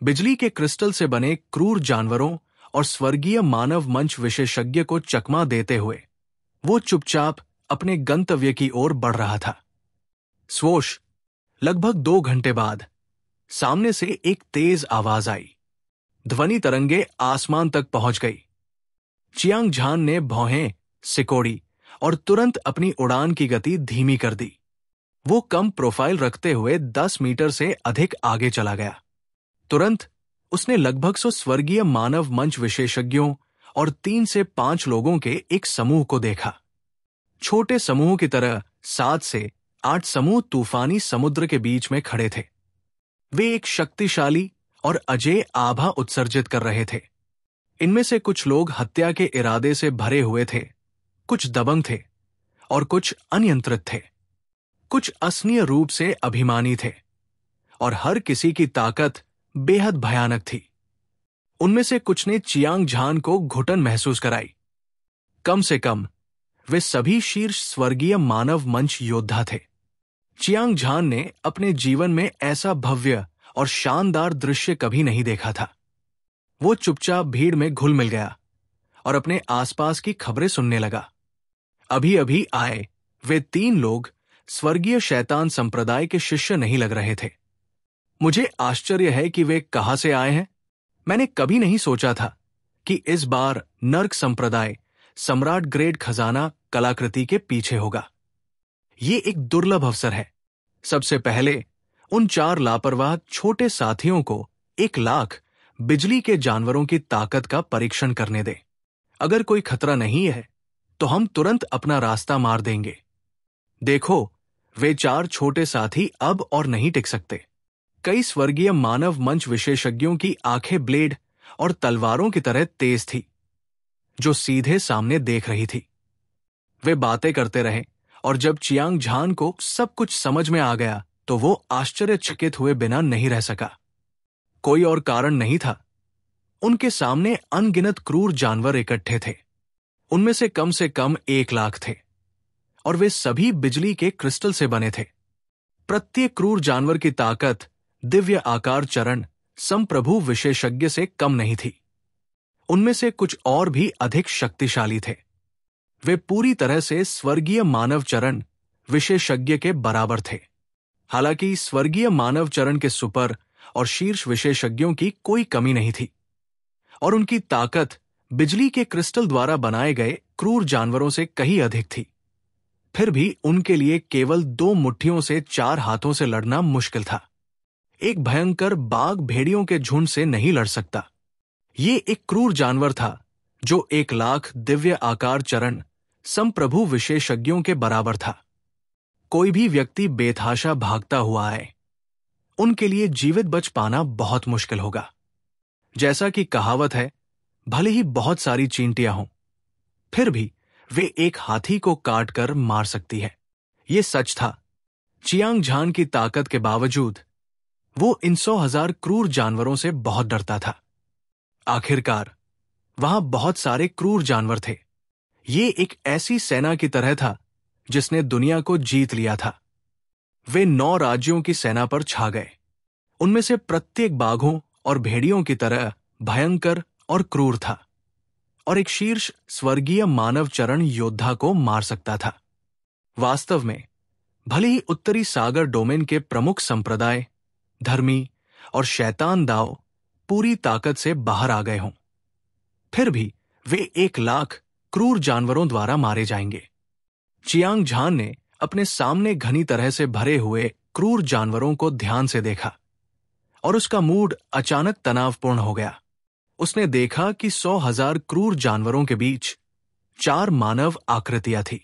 बिजली के क्रिस्टल से बने क्रूर जानवरों और स्वर्गीय मानव मंच विशेषज्ञ को चकमा देते हुए वो चुपचाप अपने गंतव्य की ओर बढ़ रहा था। स्वोश, लगभग 2 घंटे बाद सामने से एक तेज आवाज आई। ध्वनि तरंगे आसमान तक पहुंच गई। चियांग झान ने भौहें सिकोड़ी और तुरंत अपनी उड़ान की गति धीमी कर दी। वो कम प्रोफाइल रखते हुए 10 मीटर से अधिक आगे चला गया। तुरंत उसने लगभग 100 स्वर्गीय मानव मंच विशेषज्ञों और 3 से 5 लोगों के एक समूह को देखा। छोटे समूह की तरह 7 से 8 समूह तूफानी समुद्र के बीच में खड़े थे। वे एक शक्तिशाली और अजेय आभा उत्सर्जित कर रहे थे। इनमें से कुछ लोग हत्या के इरादे से भरे हुए थे, कुछ दबंग थे और कुछ अनियंत्रित थे। कुछ असनीय रूप से अभिमानी थे, और हर किसी की ताकत बेहद भयानक थी। उनमें से कुछ ने चियांग झान को घुटन महसूस कराई। कम से कम वे सभी शीर्ष स्वर्गीय मानव मंच योद्धा थे। चियांग झान ने अपने जीवन में ऐसा भव्य और शानदार दृश्य कभी नहीं देखा था। वो चुपचाप भीड़ में घुल मिल गया और अपने आसपास की खबरें सुनने लगा। अभी अभी आए वे 3 लोग स्वर्गीय शैतान संप्रदाय के शिष्य नहीं लग रहे थे। मुझे आश्चर्य है कि वे कहां से आए हैं। मैंने कभी नहीं सोचा था कि इस बार नर्क संप्रदाय सम्राट ग्रेड खजाना कलाकृति के पीछे होगा। ये एक दुर्लभ अवसर है। सबसे पहले उन 4 लापरवाह छोटे साथियों को 1 लाख बिजली के जानवरों की ताकत का परीक्षण करने दे। अगर कोई खतरा नहीं है तो हम तुरंत अपना रास्ता मार देंगे। देखो, वे 4 छोटे साथी अब और नहीं टिक सकते। कई स्वर्गीय मानव मंच विशेषज्ञों की आंखें ब्लेड और तलवारों की तरह तेज थी। जो सीधे सामने देख रही थी। वे बातें करते रहे और जब चियांग झान को सब कुछ समझ में आ गया तो वो आश्चर्यचकित हुए बिना नहीं रह सका। कोई और कारण नहीं था। उनके सामने अनगिनत क्रूर जानवर इकट्ठे थे। उनमें से कम 1 लाख थे और वे सभी बिजली के क्रिस्टल से बने थे। प्रत्येक क्रूर जानवर की ताकत दिव्य आकार चरण संप्रभु विशेषज्ञ से कम नहीं थी। उनमें से कुछ और भी अधिक शक्तिशाली थे। वे पूरी तरह से स्वर्गीय मानव चरण विशेषज्ञ के बराबर थे। हालांकि स्वर्गीय मानव चरण के सुपर और शीर्ष विशेषज्ञों की कोई कमी नहीं थी और उनकी ताकत बिजली के क्रिस्टल द्वारा बनाए गए क्रूर जानवरों से कहीं अधिक थी। फिर भी उनके लिए केवल 2 मुट्ठियों से 4 हाथों से लड़ना मुश्किल था। एक भयंकर बाघ भेड़ियों के झुंड से नहीं लड़ सकता। ये एक क्रूर जानवर था जो 1 लाख दिव्य आकार चरण संप्रभु विशेषज्ञों के बराबर था। कोई भी व्यक्ति बेतहाशा भागता हुआ आए, उनके लिए जीवित बच पाना बहुत मुश्किल होगा। जैसा कि कहावत है, भले ही बहुत सारी चींटियां हों, फिर भी वे एक हाथी को काट कर मार सकती है। ये सच था। चियांग झान की ताकत के बावजूद वो इन 100,000 क्रूर जानवरों से बहुत डरता था। आखिरकार वहां बहुत सारे क्रूर जानवर थे। ये एक ऐसी सेना की तरह था जिसने दुनिया को जीत लिया था। वे 9 राज्यों की सेना पर छा गए। उनमें से प्रत्येक बाघों और भेड़ियों की तरह भयंकर और क्रूर था और एक शीर्ष स्वर्गीय मानव चरण योद्धा को मार सकता था। वास्तव में भले ही उत्तरी सागर डोमेन के प्रमुख संप्रदाय, धर्मी और शैतान दाव पूरी ताकत से बाहर आ गए हों, फिर भी वे 1 लाख क्रूर जानवरों द्वारा मारे जाएंगे। चियांग झान ने अपने सामने घनी तरह से भरे हुए क्रूर जानवरों को ध्यान से देखा और उसका मूड अचानक तनावपूर्ण हो गया। उसने देखा कि 100,000 क्रूर जानवरों के बीच 4 मानव आकृतियां थी।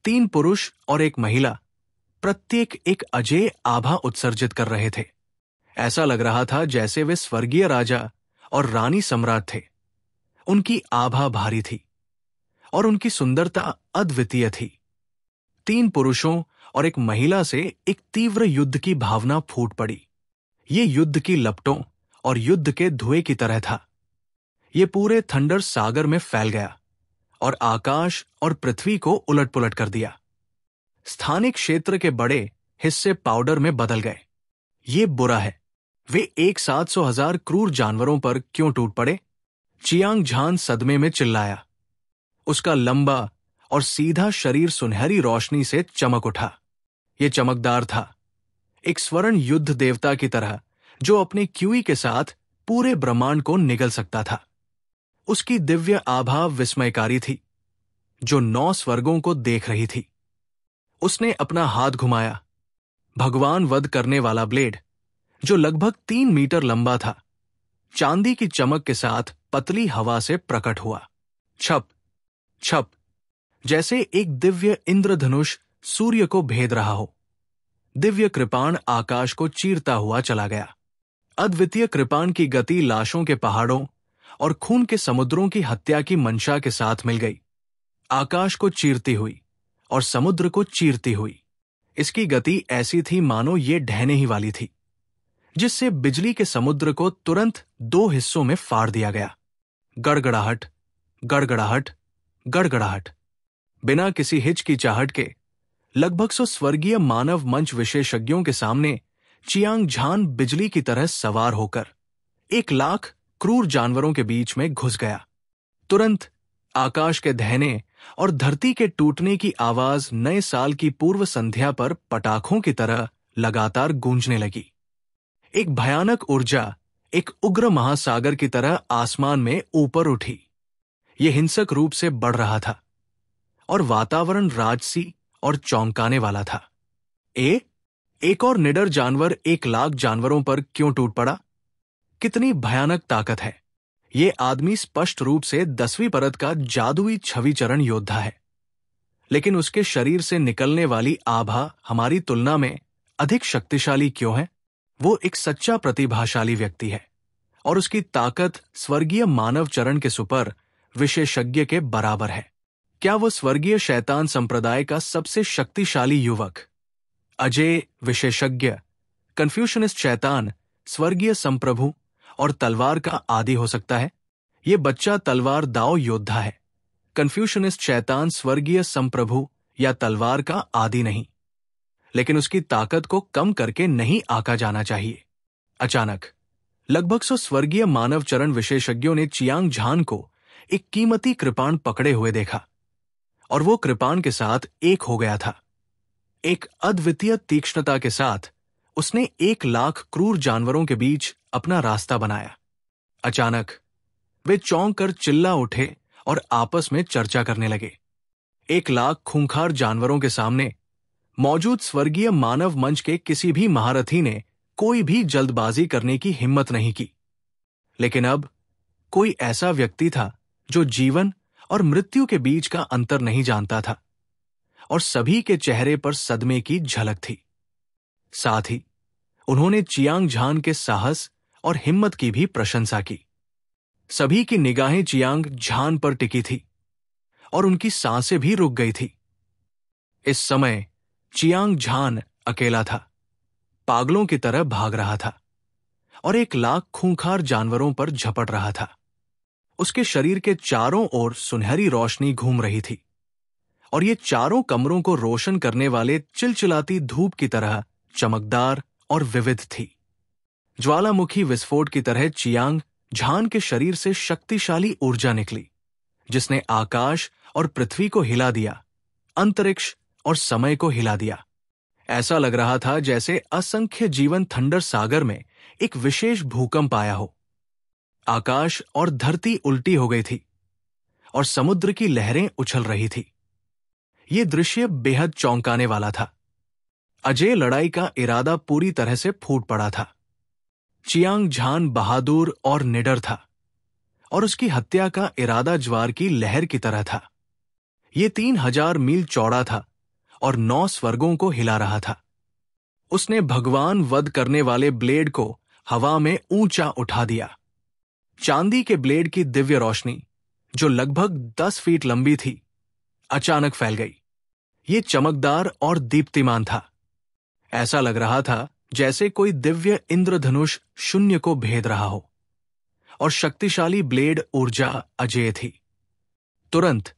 3 पुरुष और 1 महिला प्रत्येक एक अजेय आभा उत्सर्जित कर रहे थे। ऐसा लग रहा था जैसे वे स्वर्गीय राजा और रानी सम्राट थे। उनकी आभा भारी थी और उनकी सुंदरता अद्वितीय थी। 3 पुरुषों और 1 महिला से एक तीव्र युद्ध की भावना फूट पड़ी। ये युद्ध की लपटों और युद्ध के धुएं की तरह था। ये पूरे थंडर सागर में फैल गया और आकाश और पृथ्वी को उलट-पुलट कर दिया। स्थानिक क्षेत्र के बड़े हिस्से पाउडर में बदल गए। ये बुरा है। वे एक साथ 100,000 क्रूर जानवरों पर क्यों टूट पड़े? चियांग झान सदमे में चिल्लाया। उसका लंबा और सीधा शरीर सुनहरी रोशनी से चमक उठा। यह चमकदार था, एक स्वर्ण युद्ध देवता की तरह जो अपने क्यूई के साथ पूरे ब्रह्मांड को निगल सकता था। उसकी दिव्य आभा विस्मयकारी थी, जो 9 स्वर्गों को देख रही थी। उसने अपना हाथ घुमाया। भगवान वध करने वाला ब्लेड, जो लगभग 3 मीटर लंबा था, चांदी की चमक के साथ पतली हवा से प्रकट हुआ। छप छप, जैसे एक दिव्य इंद्रधनुष सूर्य को भेद रहा हो। दिव्य कृपाण आकाश को चीरता हुआ चला गया। अद्वितीय कृपाण की गति लाशों के पहाड़ों और खून के समुद्रों की हत्या की मंशा के साथ मिल गई। आकाश को चीरती हुई और समुद्र को चीरती हुई। इसकी गति ऐसी थी मानो ये ढहने ही वाली थी, जिससे बिजली के समुद्र को तुरंत 2 हिस्सों में फाड़ दिया गया। गड़गड़ाहट, गड़गड़ाहट, गड़गड़ाहट। बिना किसी हिचकिचाहट के लगभग 100 स्वर्गीय मानव मंच विशेषज्ञों के सामने चियांग झान बिजली की तरह सवार होकर 1 लाख क्रूर जानवरों के बीच में घुस गया। तुरंत आकाश के दहने और धरती के टूटने की आवाज नए साल की पूर्व संध्या पर पटाखों की तरह लगातार गूंजने लगी। एक भयानक ऊर्जा एक उग्र महासागर की तरह आसमान में ऊपर उठी। यह हिंसक रूप से बढ़ रहा था और वातावरण राजसी और चौंकाने वाला था। एक और निडर जानवर 1 लाख जानवरों पर क्यों टूट पड़ा? कितनी भयानक ताकत है! ये आदमी स्पष्ट रूप से 10वीं परत का जादुई छवि चरण योद्धा है, लेकिन उसके शरीर से निकलने वाली आभा हमारी तुलना में अधिक शक्तिशाली क्यों है? वो एक सच्चा प्रतिभाशाली व्यक्ति है और उसकी ताकत स्वर्गीय मानव चरण के सुपर विशेषज्ञ के बराबर है। क्या वो स्वर्गीय शैतान संप्रदाय का सबसे शक्तिशाली युवक अजय विशेषज्ञ, कन्फ्यूशनिस्ट शैतान, स्वर्गीय संप्रभु और तलवार का आदि हो सकता है? ये बच्चा तलवार दाव योद्धा है। कन्फ्यूशनिस्ट शैतान स्वर्गीय संप्रभु या तलवार का आदि नहीं, लेकिन उसकी ताकत को कम करके नहीं आंका जाना चाहिए। अचानक लगभग 100 स्वर्गीय मानव चरण विशेषज्ञों ने चियांग झान को एक कीमती कृपाण पकड़े हुए देखा, और वो कृपाण के साथ एक हो गया था। एक अद्वितीय तीक्ष्णता के साथ उसने 1 लाख क्रूर जानवरों के बीच अपना रास्ता बनाया। अचानक वे चौंक कर चिल्ला उठे और आपस में चर्चा करने लगे। 1 लाख खूंखार जानवरों के सामने मौजूद स्वर्गीय मानव मंच के किसी भी महारथी ने कोई भी जल्दबाजी करने की हिम्मत नहीं की। लेकिन अब कोई ऐसा व्यक्ति था जो जीवन और मृत्यु के बीच का अंतर नहीं जानता था, और सभी के चेहरे पर सदमे की झलक थी। साथ ही उन्होंने चियांग झान के साहस और हिम्मत की भी प्रशंसा की। सभी की निगाहें चियांग झान पर टिकी थी और उनकी सांसें भी रुक गई थी। इस समय चियांग झान अकेला था, पागलों की तरह भाग रहा था और 1 लाख खूंखार जानवरों पर झपट रहा था। उसके शरीर के चारों ओर सुनहरी रोशनी घूम रही थी, और ये चारों कमरों को रोशन करने वाले चिलचिलाती धूप की तरह चमकदार और विविध थी। ज्वालामुखी विस्फोट की तरह चियांग झान के शरीर से शक्तिशाली ऊर्जा निकली, जिसने आकाश और पृथ्वी को हिला दिया, अंतरिक्ष और समय को हिला दिया। ऐसा लग रहा था जैसे असंख्य जीवन थंडर सागर में एक विशेष भूकंप आया हो। आकाश और धरती उल्टी हो गई थी और समुद्र की लहरें उछल रही थी। ये दृश्य बेहद चौंकाने वाला था। अजय लड़ाई का इरादा पूरी तरह से फूट पड़ा था। चियांग झान बहादुर और निडर था, और उसकी हत्या का इरादा ज्वार की लहर की तरह था। ये 3000 मील चौड़ा था और 9 स्वर्गों को हिला रहा था। उसने भगवान वध करने वाले ब्लेड को हवा में ऊंचा उठा दिया। चांदी के ब्लेड की दिव्य रोशनी, जो लगभग 10 फीट लंबी थी, अचानक फैल गई। ये चमकदार और दीप्तिमान था। ऐसा लग रहा था जैसे कोई दिव्य इंद्रधनुष शून्य को भेद रहा हो, और शक्तिशाली ब्लेड ऊर्जा अजेय थी। तुरंत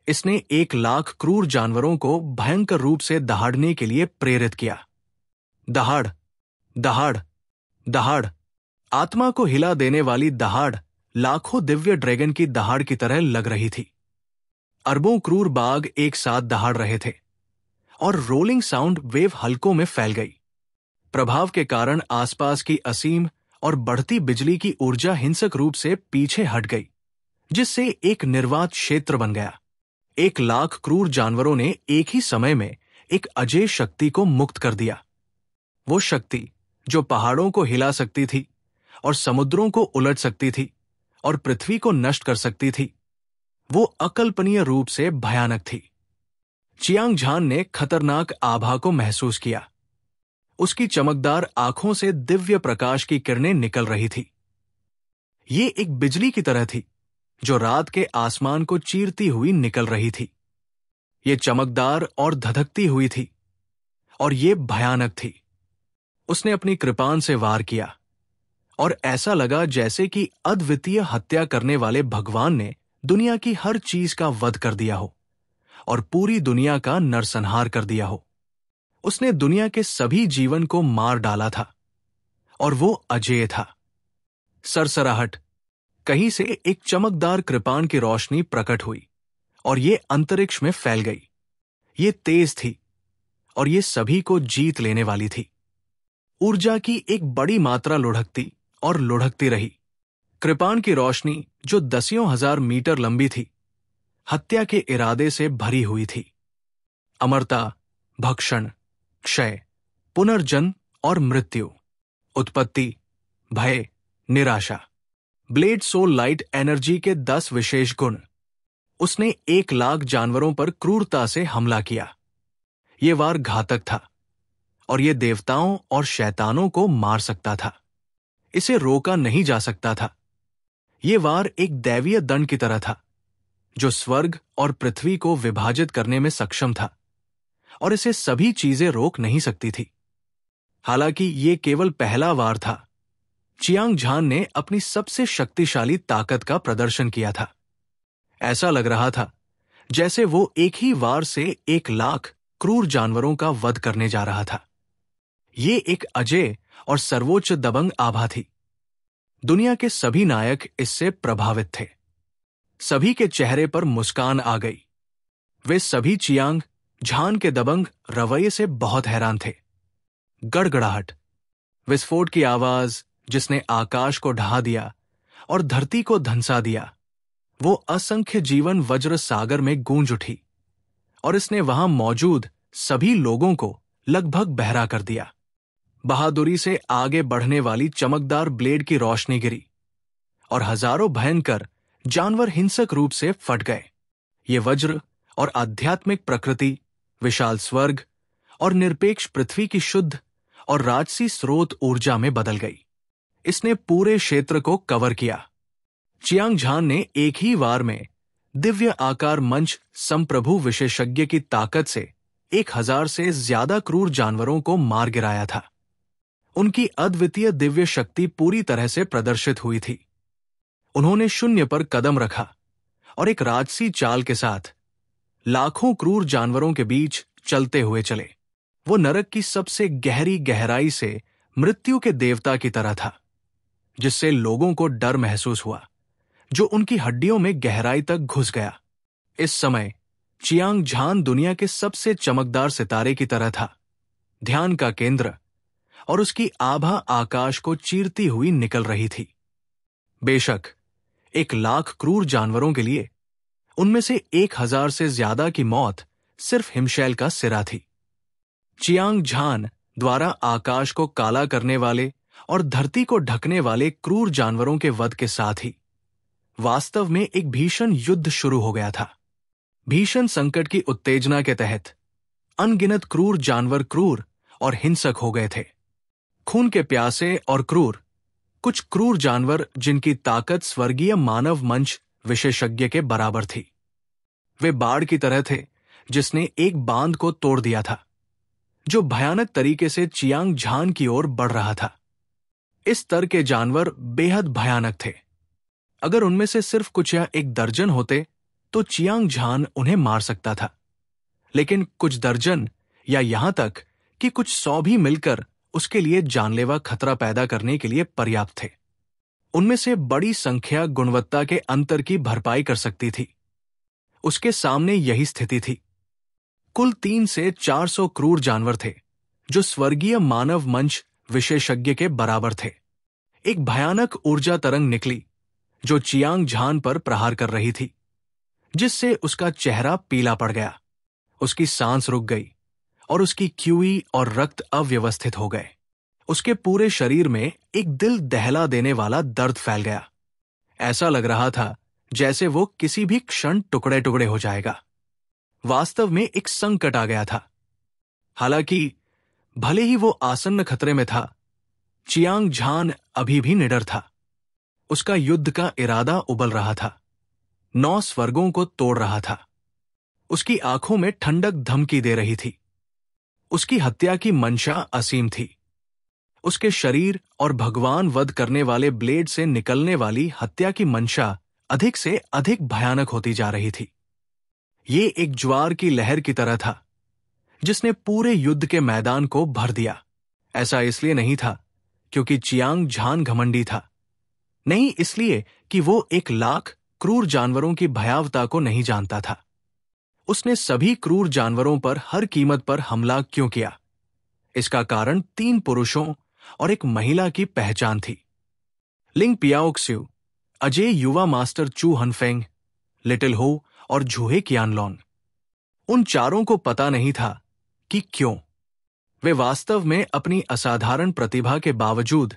इसने 1 लाख क्रूर जानवरों को भयंकर रूप से दहाड़ने के लिए प्रेरित किया। दहाड़, दहाड़, दहाड़। आत्मा को हिला देने वाली दहाड़ लाखों दिव्य ड्रैगन की दहाड़ की तरह लग रही थी। अरबों क्रूर बाघ एक साथ दहाड़ रहे थे, और रोलिंग साउंड वेव हलकों में फैल गई। प्रभाव के कारण आसपास की असीम और बढ़ती बिजली की ऊर्जा हिंसक रूप से पीछे हट गई, जिससे एक निर्वात क्षेत्र बन गया। 1 लाख क्रूर जानवरों ने एक ही समय में एक अजेय शक्ति को मुक्त कर दिया। वो शक्ति जो पहाड़ों को हिला सकती थी और समुद्रों को उलट सकती थी और पृथ्वी को नष्ट कर सकती थी, वो अकल्पनीय रूप से भयानक थी। चियांग झान ने खतरनाक आभा को महसूस किया। उसकी चमकदार आंखों से दिव्य प्रकाश की किरणें निकल रही थी। ये एक बिजली की तरह थी जो रात के आसमान को चीरती हुई निकल रही थी। ये चमकदार और धधकती हुई थी, और ये भयानक थी। उसने अपनी कृपाण से वार किया, और ऐसा लगा जैसे कि अद्वितीय हत्या करने वाले भगवान ने दुनिया की हर चीज का वध कर दिया हो और पूरी दुनिया का नरसंहार कर दिया हो। उसने दुनिया के सभी जीवन को मार डाला था, और वो अजेय था। सरसराहट, कहीं से एक चमकदार कृपाण की रोशनी प्रकट हुई और ये अंतरिक्ष में फैल गई। ये तेज थी और ये सभी को जीत लेने वाली थी। ऊर्जा की एक बड़ी मात्रा लुढ़कती और लुढ़कती रही। कृपाण की रोशनी, जो 10,000 मीटर लंबी थी, हत्या के इरादे से भरी हुई थी। अमरता, भक्षण, क्षय, पुनर्जन्म और मृत्यु, उत्पत्ति, भय, निराशा, ब्लेड सोल लाइट एनर्जी के 10 विशेष गुण। उसने 1 लाख जानवरों पर क्रूरता से हमला किया। ये वार घातक था, और ये देवताओं और शैतानों को मार सकता था। इसे रोका नहीं जा सकता था। ये वार एक दैवीय दंड की तरह था, जो स्वर्ग और पृथ्वी को विभाजित करने में सक्षम था, और इसे सभी चीजें रोक नहीं सकती थी। हालांकि ये केवल पहला वार था। चियांग झान ने अपनी सबसे शक्तिशाली ताकत का प्रदर्शन किया था। ऐसा लग रहा था जैसे वो एक ही वार से 1,00,000 क्रूर जानवरों का वध करने जा रहा था। ये एक अजेय और सर्वोच्च दबंग आभा थी। दुनिया के सभी नायक इससे प्रभावित थे। सभी के चेहरे पर मुस्कान आ गई। वे सभी चियांग झान के दबंग रवैये से बहुत हैरान थे। गड़गड़ाहट, विस्फोट की आवाज जिसने आकाश को ढहा दिया और धरती को धंसा दिया, वो असंख्य जीवन वज्र सागर में गूंज उठी और इसने वहां मौजूद सभी लोगों को लगभग बहरा कर दिया। बहादुरी से आगे बढ़ने वाली चमकदार ब्लेड की रोशनी गिरी और हजारों भयंकर जानवर हिंसक रूप से फट गए। ये वज्र और आध्यात्मिक प्रकृति, विशाल स्वर्ग और निरपेक्ष पृथ्वी की शुद्ध और राजसी स्रोत ऊर्जा में बदल गई। इसने पूरे क्षेत्र को कवर किया। चियांग झान ने एक ही वार में दिव्य आकार मंच संप्रभु विशेषज्ञ की ताकत से 1,000 से ज्यादा क्रूर जानवरों को मार गिराया था। उनकी अद्वितीय दिव्य शक्ति पूरी तरह से प्रदर्शित हुई थी। उन्होंने शून्य पर कदम रखा और एक राजसी चाल के साथ लाखों क्रूर जानवरों के बीच चलते हुए चले। वो नरक की सबसे गहरी गहराई से मृत्यु के देवता की तरह था, जिससे लोगों को डर महसूस हुआ, जो उनकी हड्डियों में गहराई तक घुस गया। इस समय चियांग झान दुनिया के सबसे चमकदार सितारे की तरह था, ध्यान का केंद्र, और उसकी आभा आकाश को चीरती हुई निकल रही थी। बेशक 1,00,000 क्रूर जानवरों के लिए उनमें से 1,000 से ज्यादा की मौत सिर्फ हिमशैल का सिरा थी। चियांग झान द्वारा आकाश को काला करने वाले और धरती को ढकने वाले क्रूर जानवरों के वध के साथ ही वास्तव में एक भीषण युद्ध शुरू हो गया था। भीषण संकट की उत्तेजना के तहत अनगिनत क्रूर जानवर क्रूर और हिंसक हो गए थे। खून के प्यासे और क्रूर, कुछ क्रूर जानवर जिनकी ताकत स्वर्गीय मानव मंच विशेषज्ञ के बराबर थी। वे बाढ़ की तरह थे जिसने एक बांध को तोड़ दिया था, जो भयानक तरीके से चियांग झान की ओर बढ़ रहा था। इस स्तर के जानवर बेहद भयानक थे। अगर उनमें से सिर्फ कुछ या 1 दर्जन होते तो चियांग झान उन्हें मार सकता था, लेकिन कुछ दर्जन या यहां तक कि कुछ 100 भी मिलकर उसके लिए जानलेवा खतरा पैदा करने के लिए पर्याप्त थे। उनमें से बड़ी संख्या गुणवत्ता के अंतर की भरपाई कर सकती थी। उसके सामने यही स्थिति थी। कुल 300 से 400 क्रूर जानवर थे जो स्वर्गीय मानव मंच विशेषज्ञ के बराबर थे। एक भयानक ऊर्जा तरंग निकली जो चियांग झान पर प्रहार कर रही थी, जिससे उसका चेहरा पीला पड़ गया, उसकी सांस रुक गई और उसकी क्यूई और रक्त अव्यवस्थित हो गए। उसके पूरे शरीर में एक दिल दहला देने वाला दर्द फैल गया। ऐसा लग रहा था जैसे वो किसी भी क्षण टुकड़े टुकड़े हो जाएगा। वास्तव में एक संकट आ गया था। हालांकि भले ही वो आसन्न खतरे में था, चियांग झान अभी भी निडर था। उसका युद्ध का इरादा उबल रहा था, 9 स्वर्गों को तोड़ रहा था। उसकी आंखों में ठंडक धमकी दे रही थी। उसकी हत्या की मंशा असीम थी। उसके शरीर और भगवान वध करने वाले ब्लेड से निकलने वाली हत्या की मंशा अधिक से अधिक भयानक होती जा रही थी। ये एक ज्वार की लहर की तरह था जिसने पूरे युद्ध के मैदान को भर दिया। ऐसा इसलिए नहीं था क्योंकि चियांग झान घमंडी था, नहीं इसलिए कि वो 1,00,000 क्रूर जानवरों की भयावता को नहीं जानता था। उसने सभी क्रूर जानवरों पर हर कीमत पर हमला क्यों किया? इसका कारण 3 पुरुषों और एक महिला की पहचान थी। लिंग पियाओक्स्यू, अजय युवा मास्टर चू हनफेंग, लिटिल हो और झूहे कियानलॉन। उन चारों को पता नहीं था कि क्यों वे वास्तव में अपनी असाधारण प्रतिभा के बावजूद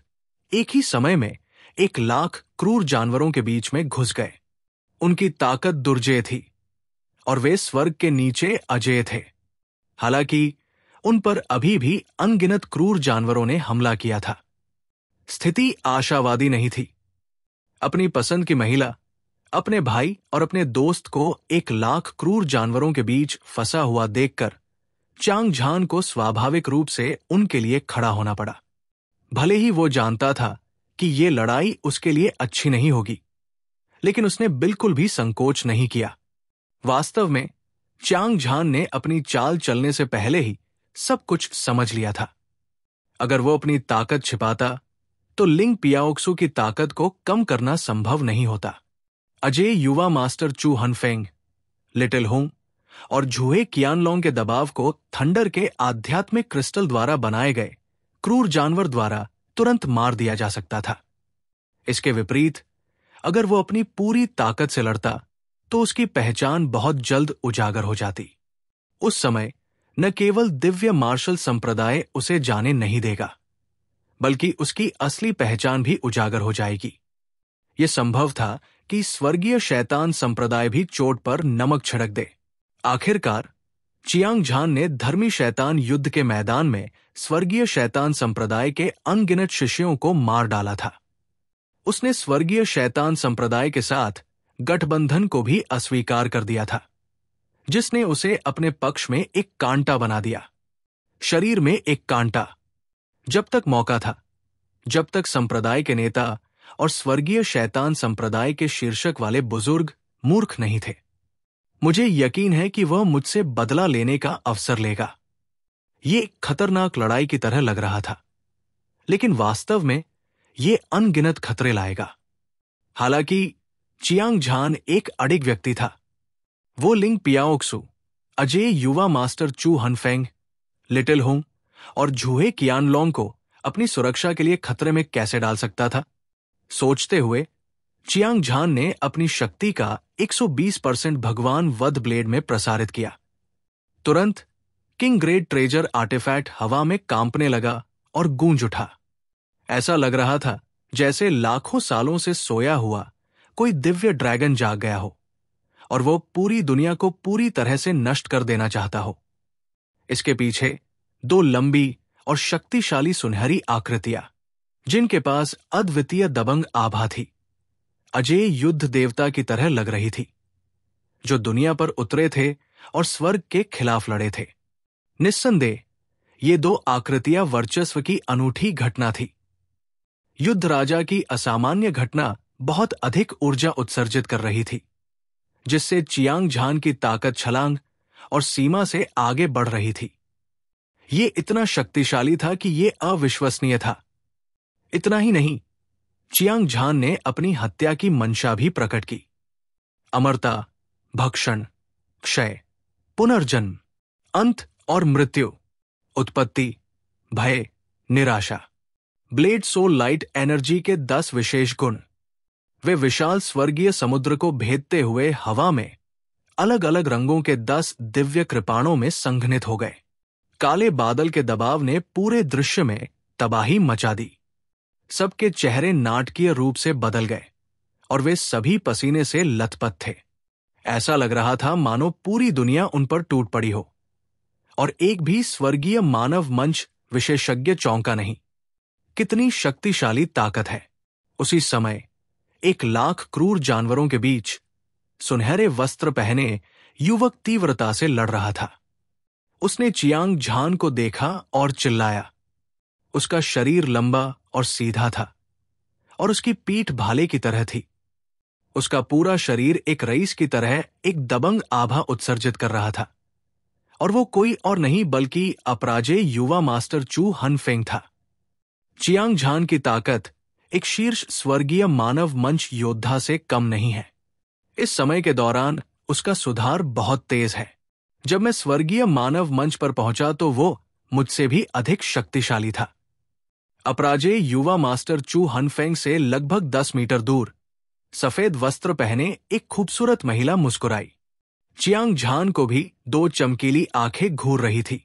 एक ही समय में 1,00,000 क्रूर जानवरों के बीच में घुस गए। उनकी ताकत दुर्जेय थी और वे स्वर्ग के नीचे अजेय थे। हालांकि उन पर अभी भी अनगिनत क्रूर जानवरों ने हमला किया था। स्थिति आशावादी नहीं थी। अपनी पसंद की महिला अपने भाई और अपने दोस्त को 1,00,000 क्रूर जानवरों के बीच फंसा हुआ देखकर चांग झान को स्वाभाविक रूप से उनके लिए खड़ा होना पड़ा। भले ही वो जानता था कि ये लड़ाई उसके लिए अच्छी नहीं होगी, लेकिन उसने बिल्कुल भी संकोच नहीं किया। वास्तव में चांग झान ने अपनी चाल चलने से पहले ही सब कुछ समझ लिया था। अगर वो अपनी ताकत छिपाता तो लिंग पियाओक्सू की ताकत को कम करना संभव नहीं होता। अजय युवा मास्टर चू हनफेंग, लिटिल होंग और झुए कियानलोंग के दबाव को थंडर के आध्यात्मिक क्रिस्टल द्वारा बनाए गए क्रूर जानवर द्वारा तुरंत मार दिया जा सकता था। इसके विपरीत अगर वो अपनी पूरी ताकत से लड़ता तो उसकी पहचान बहुत जल्द उजागर हो जाती। उस समय न केवल दिव्य मार्शल संप्रदाय उसे जाने नहीं देगा, बल्कि उसकी असली पहचान भी उजागर हो जाएगी। यह संभव था कि स्वर्गीय शैतान संप्रदाय भी चोट पर नमक छिड़क दे। आखिरकार चियांग झान ने धर्मी शैतान युद्ध के मैदान में स्वर्गीय शैतान संप्रदाय के अनगिनत शिष्यों को मार डाला था। उसने स्वर्गीय शैतान संप्रदाय के साथ गठबंधन को भी अस्वीकार कर दिया था, जिसने उसे अपने पक्ष में एक कांटा बना दिया, शरीर में एक कांटा। जब तक मौका था, जब तक संप्रदाय के नेता और स्वर्गीय शैतान संप्रदाय के शीर्षक वाले बुजुर्ग मूर्ख नहीं थे। मुझे यकीन है कि वह मुझसे बदला लेने का अवसर लेगा। ये एक खतरनाक लड़ाई की तरह लग रहा था, लेकिन वास्तव में ये अनगिनत खतरे लाएगा। हालांकि चियांग झान एक अडिग व्यक्ति था। वो लिंग पियाओक्सू, अजय युवा मास्टर चू हनफेंग, लिटिल होंग और झुए कियानलोंग को अपनी सुरक्षा के लिए खतरे में कैसे डाल सकता था। सोचते हुए चियांग झान ने अपनी शक्ति का 120% भगवान वध ब्लेड में प्रसारित किया। तुरंत किंग ग्रेड ट्रेजर आर्टिफैक्ट हवा में कांपने लगा और गूंज उठा। ऐसा लग रहा था जैसे लाखों सालों से सोया हुआ कोई दिव्य ड्रैगन जाग गया हो और वो पूरी दुनिया को पूरी तरह से नष्ट कर देना चाहता हो। इसके पीछे 2 लंबी और शक्तिशाली सुनहरी आकृतियां, जिनके पास अद्वितीय दबंग आभा थी, अजय युद्ध देवता की तरह लग रही थी, जो दुनिया पर उतरे थे और स्वर्ग के खिलाफ लड़े थे। निस्संदेह ये 2 आकृतियां वर्चस्व की अनूठी घटना थी। युद्ध राजा की असामान्य घटना बहुत अधिक ऊर्जा उत्सर्जित कर रही थी, जिससे चियांग झान की ताकत छलांग और सीमा से आगे बढ़ रही थी। ये इतना शक्तिशाली था कि ये अविश्वसनीय था। इतना ही नहीं, चियांग झान ने अपनी हत्या की मंशा भी प्रकट की। अमरता, भक्षण, क्षय, पुनर्जन्म, अंत और मृत्यु, उत्पत्ति, भय, निराशा, ब्लेड सोल लाइट एनर्जी के 10 विशेष गुण। वे विशाल स्वर्गीय समुद्र को भेदते हुए हवा में अलग अलग रंगों के 10 दिव्य कृपाणों में संघनित हो गए। काले बादल के दबाव ने पूरे दृश्य में तबाही मचा दी। सबके चेहरे नाटकीय रूप से बदल गए और वे सभी पसीने से लथपथ थे। ऐसा लग रहा था मानो पूरी दुनिया उन पर टूट पड़ी हो, और एक भी स्वर्गीय मानव मंच विशेषज्ञ चौंका नहीं। कितनी शक्तिशाली ताकत है। उसी समय 1,00,000 क्रूर जानवरों के बीच सुनहरे वस्त्र पहने युवक तीव्रता से लड़ रहा था। उसने चियांग झान को देखा और चिल्लाया। उसका शरीर लंबा और सीधा था और उसकी पीठ भाले की तरह थी। उसका पूरा शरीर एक रईस की तरह एक दबंग आभा उत्सर्जित कर रहा था, और वो कोई और नहीं बल्कि अपराजेय युवा मास्टर चू हनफेंग था। चियांग झान की ताकत एक शीर्ष स्वर्गीय मानव मंच योद्धा से कम नहीं है। इस समय के दौरान उसका सुधार बहुत तेज है। जब मैं स्वर्गीय मानव मंच पर पहुंचा तो वो मुझसे भी अधिक शक्तिशाली था। अपराजेय युवा मास्टर चू हनफेंग से लगभग 10 मीटर दूर सफेद वस्त्र पहने एक खूबसूरत महिला मुस्कुराई। चियांग झान को भी 2 चमकीली आंखें घूर रही थी।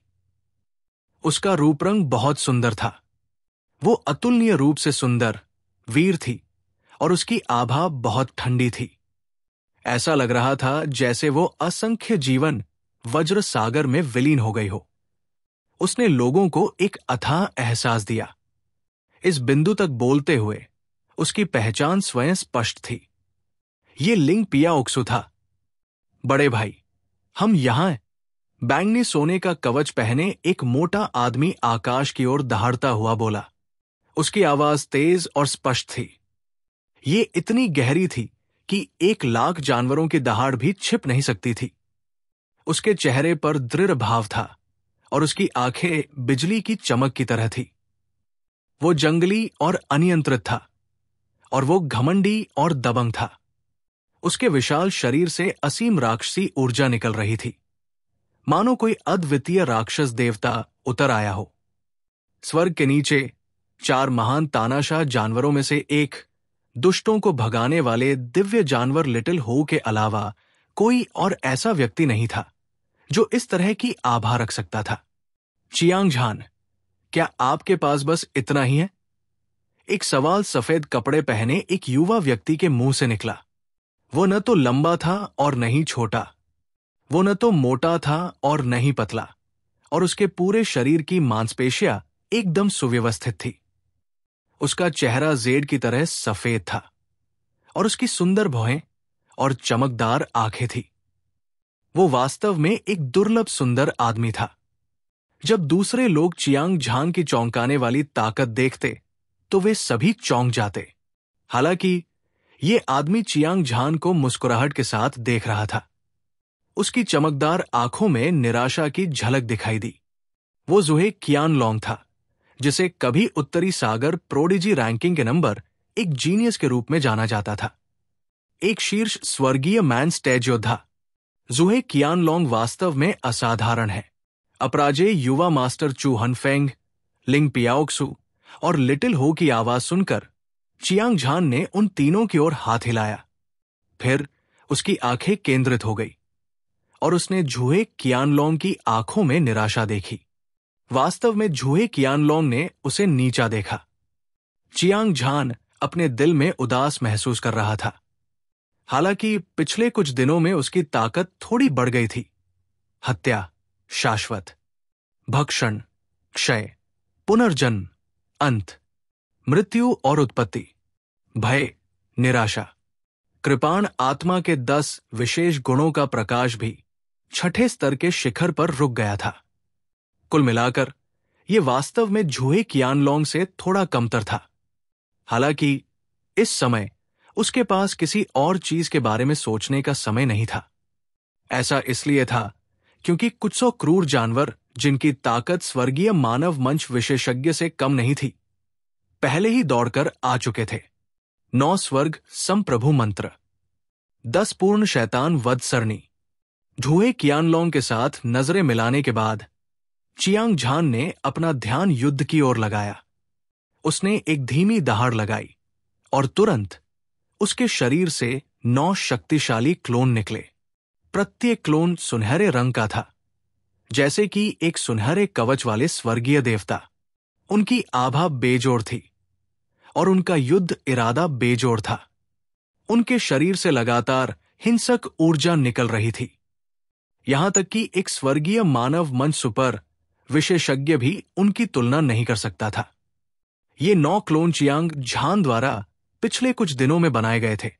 उसका रूप रंग बहुत सुंदर था। वो अतुलनीय रूप से सुंदर, वीर थी और उसकी आभा बहुत ठंडी थी। ऐसा लग रहा था जैसे वो असंख्य जीवन वज्र सागर में विलीन हो गई हो। उसने लोगों को एक अथाह एहसास दिया। इस बिंदु तक बोलते हुए उसकी पहचान स्वयं स्पष्ट थी। ये लिंग पियाओक्सु था। बड़े भाई, हम यहां हैं। बैंगनी सोने का कवच पहने एक मोटा आदमी आकाश की ओर दहाड़ता हुआ बोला। उसकी आवाज तेज और स्पष्ट थी। ये इतनी गहरी थी कि 1,00,000 जानवरों की दहाड़ भी छिप नहीं सकती थी। उसके चेहरे पर दृढ़ भाव था और उसकी आंखें बिजली की चमक की तरह थी। वो जंगली और अनियंत्रित था और वो घमंडी और दबंग था। उसके विशाल शरीर से असीम राक्षसी ऊर्जा निकल रही थी, मानो कोई अद्वितीय राक्षस देवता उतर आया हो। स्वर्ग के नीचे 4 महान तानाशाह जानवरों में से एक, दुष्टों को भगाने वाले दिव्य जानवर लिटिल हो के अलावा कोई और ऐसा व्यक्ति नहीं था जो इस तरह की आभा रख सकता था। चियांग झान, क्या आपके पास बस इतना ही है? एक सवाल सफेद कपड़े पहने एक युवा व्यक्ति के मुंह से निकला। वो न तो लंबा था और न ही छोटा, वो न तो मोटा था और न ही पतला, और उसके पूरे शरीर की मांसपेशियां एकदम सुव्यवस्थित थी। उसका चेहरा जेड की तरह सफेद था और उसकी सुंदर भौहें और चमकदार आंखें थी। वो वास्तव में एक दुर्लभ सुंदर आदमी था। जब दूसरे लोग चियांग झांग की चौंकाने वाली ताकत देखते तो वे सभी चौंक जाते। हालांकि ये आदमी चियांग झांग को मुस्कुराहट के साथ देख रहा था। उसकी चमकदार आंखों में निराशा की झलक दिखाई दी। वो जुहे कियानलोंग था, जिसे कभी उत्तरी सागर प्रोडिजी रैंकिंग के नंबर एक जीनियस के रूप में जाना जाता था। एक शीर्ष स्वर्गीय मैन स्टेज योद्धा। जुहे कियानलोंग वास्तव में असाधारण है। अपराजेय युवा मास्टर चू हनफेंग, लिंग पियाओक्सु और लिटिल हो की आवाज सुनकर चियांग झान ने उन तीनों की ओर हाथ हिलाया। फिर उसकी आंखें केंद्रित हो गई और उसने झूहे कियानलोंग की आंखों में निराशा देखी। वास्तव में झूहे कियानलोंग ने उसे नीचा देखा। चियांग झान अपने दिल में उदास महसूस कर रहा था। हालांकि पिछले कुछ दिनों में उसकी ताकत थोड़ी बढ़ गई थी। हत्या, शाश्वत, भक्षण, क्षय, पुनर्जन्म, अंत, मृत्यु और उत्पत्ति, भय, निराशा, कृपाण आत्मा के 10 विशेष गुणों का प्रकाश भी 6ठे स्तर के शिखर पर रुक गया था। कुल मिलाकर यह वास्तव में झूहे कियानलोंग से थोड़ा कमतर था। हालांकि इस समय उसके पास किसी और चीज के बारे में सोचने का समय नहीं था। ऐसा इसलिए था क्योंकि कुछ सौ क्रूर जानवर, जिनकी ताकत स्वर्गीय मानव मंच विशेषज्ञ से कम नहीं थी, पहले ही दौड़कर आ चुके थे। 9 स्वर्ग संप्रभु मंत्र, 10 पूर्ण शैतान वध सरणी। झूहे कियानलोंग के साथ नजरें मिलाने के बाद चियांग झान ने अपना ध्यान युद्ध की ओर लगाया। उसने एक धीमी दहाड़ लगाई और तुरंत उसके शरीर से 9 शक्तिशाली क्लोन निकले। प्रत्येक क्लोन सुनहरे रंग का था, जैसे कि एक सुनहरे कवच वाले स्वर्गीय देवता। उनकी आभा बेजोड़ थी और उनका युद्ध इरादा बेजोड़ था। उनके शरीर से लगातार हिंसक ऊर्जा निकल रही थी, यहां तक कि एक स्वर्गीय मानव मंच सुपर विशेषज्ञ भी उनकी तुलना नहीं कर सकता था। ये 9 क्लोन चियांग झान द्वारा पिछले कुछ दिनों में बनाए गए थे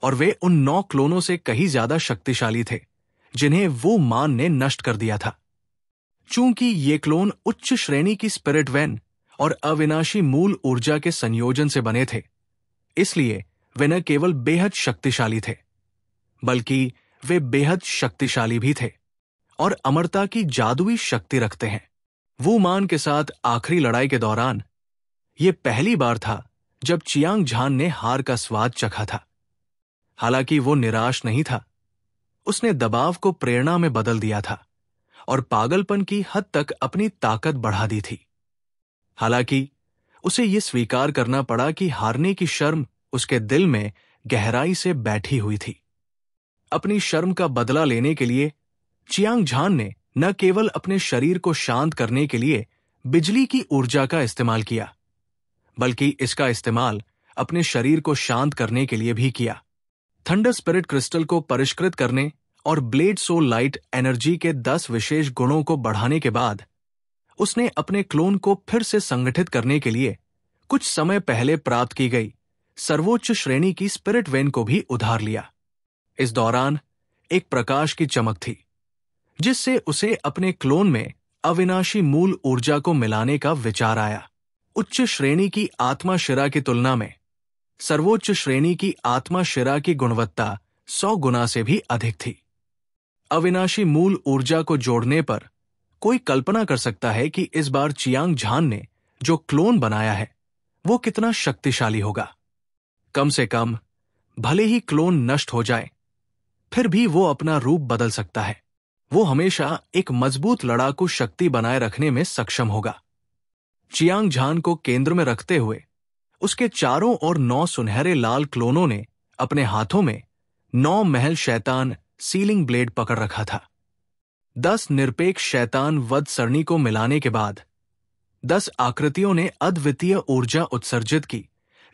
और वे उन 9 क्लोनों से कहीं ज्यादा शक्तिशाली थे जिन्हें वू मान ने नष्ट कर दिया था। चूंकि ये क्लोन उच्च श्रेणी की स्पिरिट वैन और अविनाशी मूल ऊर्जा के संयोजन से बने थे, इसलिए वे न केवल बेहद शक्तिशाली थे, बल्कि वे बेहद शक्तिशाली भी थे और अमरता की जादुई शक्ति रखते हैं। वू मान के साथ आखिरी लड़ाई के दौरान यह पहली बार था जब चियांग झान ने हार का स्वाद चखा था। हालांकि वो निराश नहीं था। उसने दबाव को प्रेरणा में बदल दिया था और पागलपन की हद तक अपनी ताकत बढ़ा दी थी। हालांकि उसे यह स्वीकार करना पड़ा कि हारने की शर्म उसके दिल में गहराई से बैठी हुई थी। अपनी शर्म का बदला लेने के लिए चियांग झान ने न केवल अपने शरीर को शांत करने के लिए बिजली की ऊर्जा का इस्तेमाल किया, बल्कि इसका इस्तेमाल अपने शरीर को शांत करने के लिए भी किया। थंडर स्पिरिट क्रिस्टल को परिष्कृत करने और ब्लेड सोल लाइट एनर्जी के 10 विशेष गुणों को बढ़ाने के बाद उसने अपने क्लोन को फिर से संगठित करने के लिए कुछ समय पहले प्राप्त की गई सर्वोच्च श्रेणी की स्पिरिट वेन को भी उधार लिया। इस दौरान एक प्रकाश की चमक थी, जिससे उसे अपने क्लोन में अविनाशी मूल ऊर्जा को मिलाने का विचार आया। उच्च श्रेणी की आत्मा शिरा की तुलना में सर्वोच्च श्रेणी की आत्मा शिरा की गुणवत्ता 100 गुना से भी अधिक थी। अविनाशी मूल ऊर्जा को जोड़ने पर कोई कल्पना कर सकता है कि इस बार चियांग झान ने जो क्लोन बनाया है वो कितना शक्तिशाली होगा। कम से कम भले ही क्लोन नष्ट हो जाए, फिर भी वो अपना रूप बदल सकता है। वो हमेशा एक मजबूत लड़ाकू शक्ति बनाए रखने में सक्षम होगा। चियांग झान को केंद्र में रखते हुए उसके चारों ओर 9 सुनहरे लाल क्लोनों ने अपने हाथों में 9 महल शैतान सीलिंग ब्लेड पकड़ रखा था। 10 निरपेक्ष शैतान वध सरणी को मिलाने के बाद 10 आकृतियों ने अद्वितीय ऊर्जा उत्सर्जित की,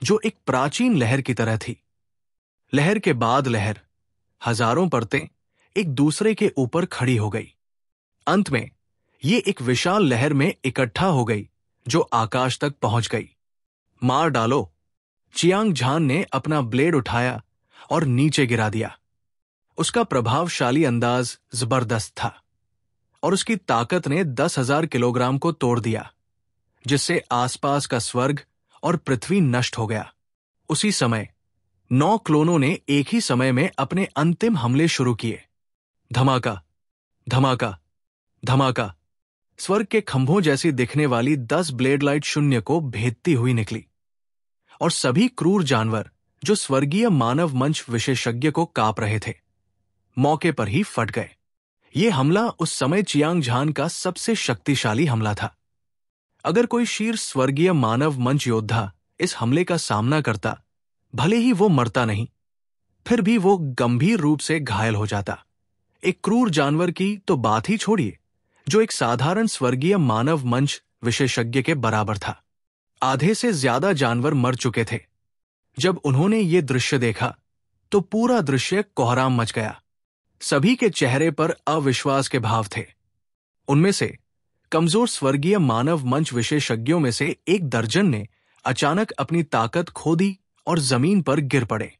जो एक प्राचीन लहर की तरह थी। लहर के बाद लहर, हजारों परतें एक दूसरे के ऊपर खड़ी हो गई। अंत में ये एक विशाल लहर में इकट्ठा हो गई जो आकाश तक पहुंच गई। मार डालो! चियांग झान ने अपना ब्लेड उठाया और नीचे गिरा दिया। उसका प्रभावशाली अंदाज जबरदस्त था और उसकी ताकत ने 10,000 किलोग्राम को तोड़ दिया, जिससे आसपास का स्वर्ग और पृथ्वी नष्ट हो गया। उसी समय 9 क्लोनों ने एक ही समय में अपने अंतिम हमले शुरू किए। धमाका, धमाका, धमाका! स्वर्ग के खंभों जैसी दिखने वाली 10 ब्लेड लाइट शून्य को भेदती हुई निकली और सभी क्रूर जानवर जो स्वर्गीय मानव मंच विशेषज्ञ को कांप रहे थे, मौके पर ही फट गए। ये हमला उस समय चियांग झान का सबसे शक्तिशाली हमला था। अगर कोई शीर्ष स्वर्गीय मानव मंच योद्धा इस हमले का सामना करता, भले ही वो मरता नहीं, फिर भी वो गंभीर रूप से घायल हो जाता। एक क्रूर जानवर की तो बात ही छोड़िए, जो एक साधारण स्वर्गीय मानव मंच विशेषज्ञ के बराबर था। आधे से ज्यादा जानवर मर चुके थे। जब उन्होंने ये दृश्य देखा तो पूरा दृश्य कोहराम मच गया। सभी के चेहरे पर अविश्वास के भाव थे। उनमें से कमजोर स्वर्गीय मानव मंच विशेषज्ञों में से 1 दर्जन ने अचानक अपनी ताकत खो दी और जमीन पर गिर पड़े।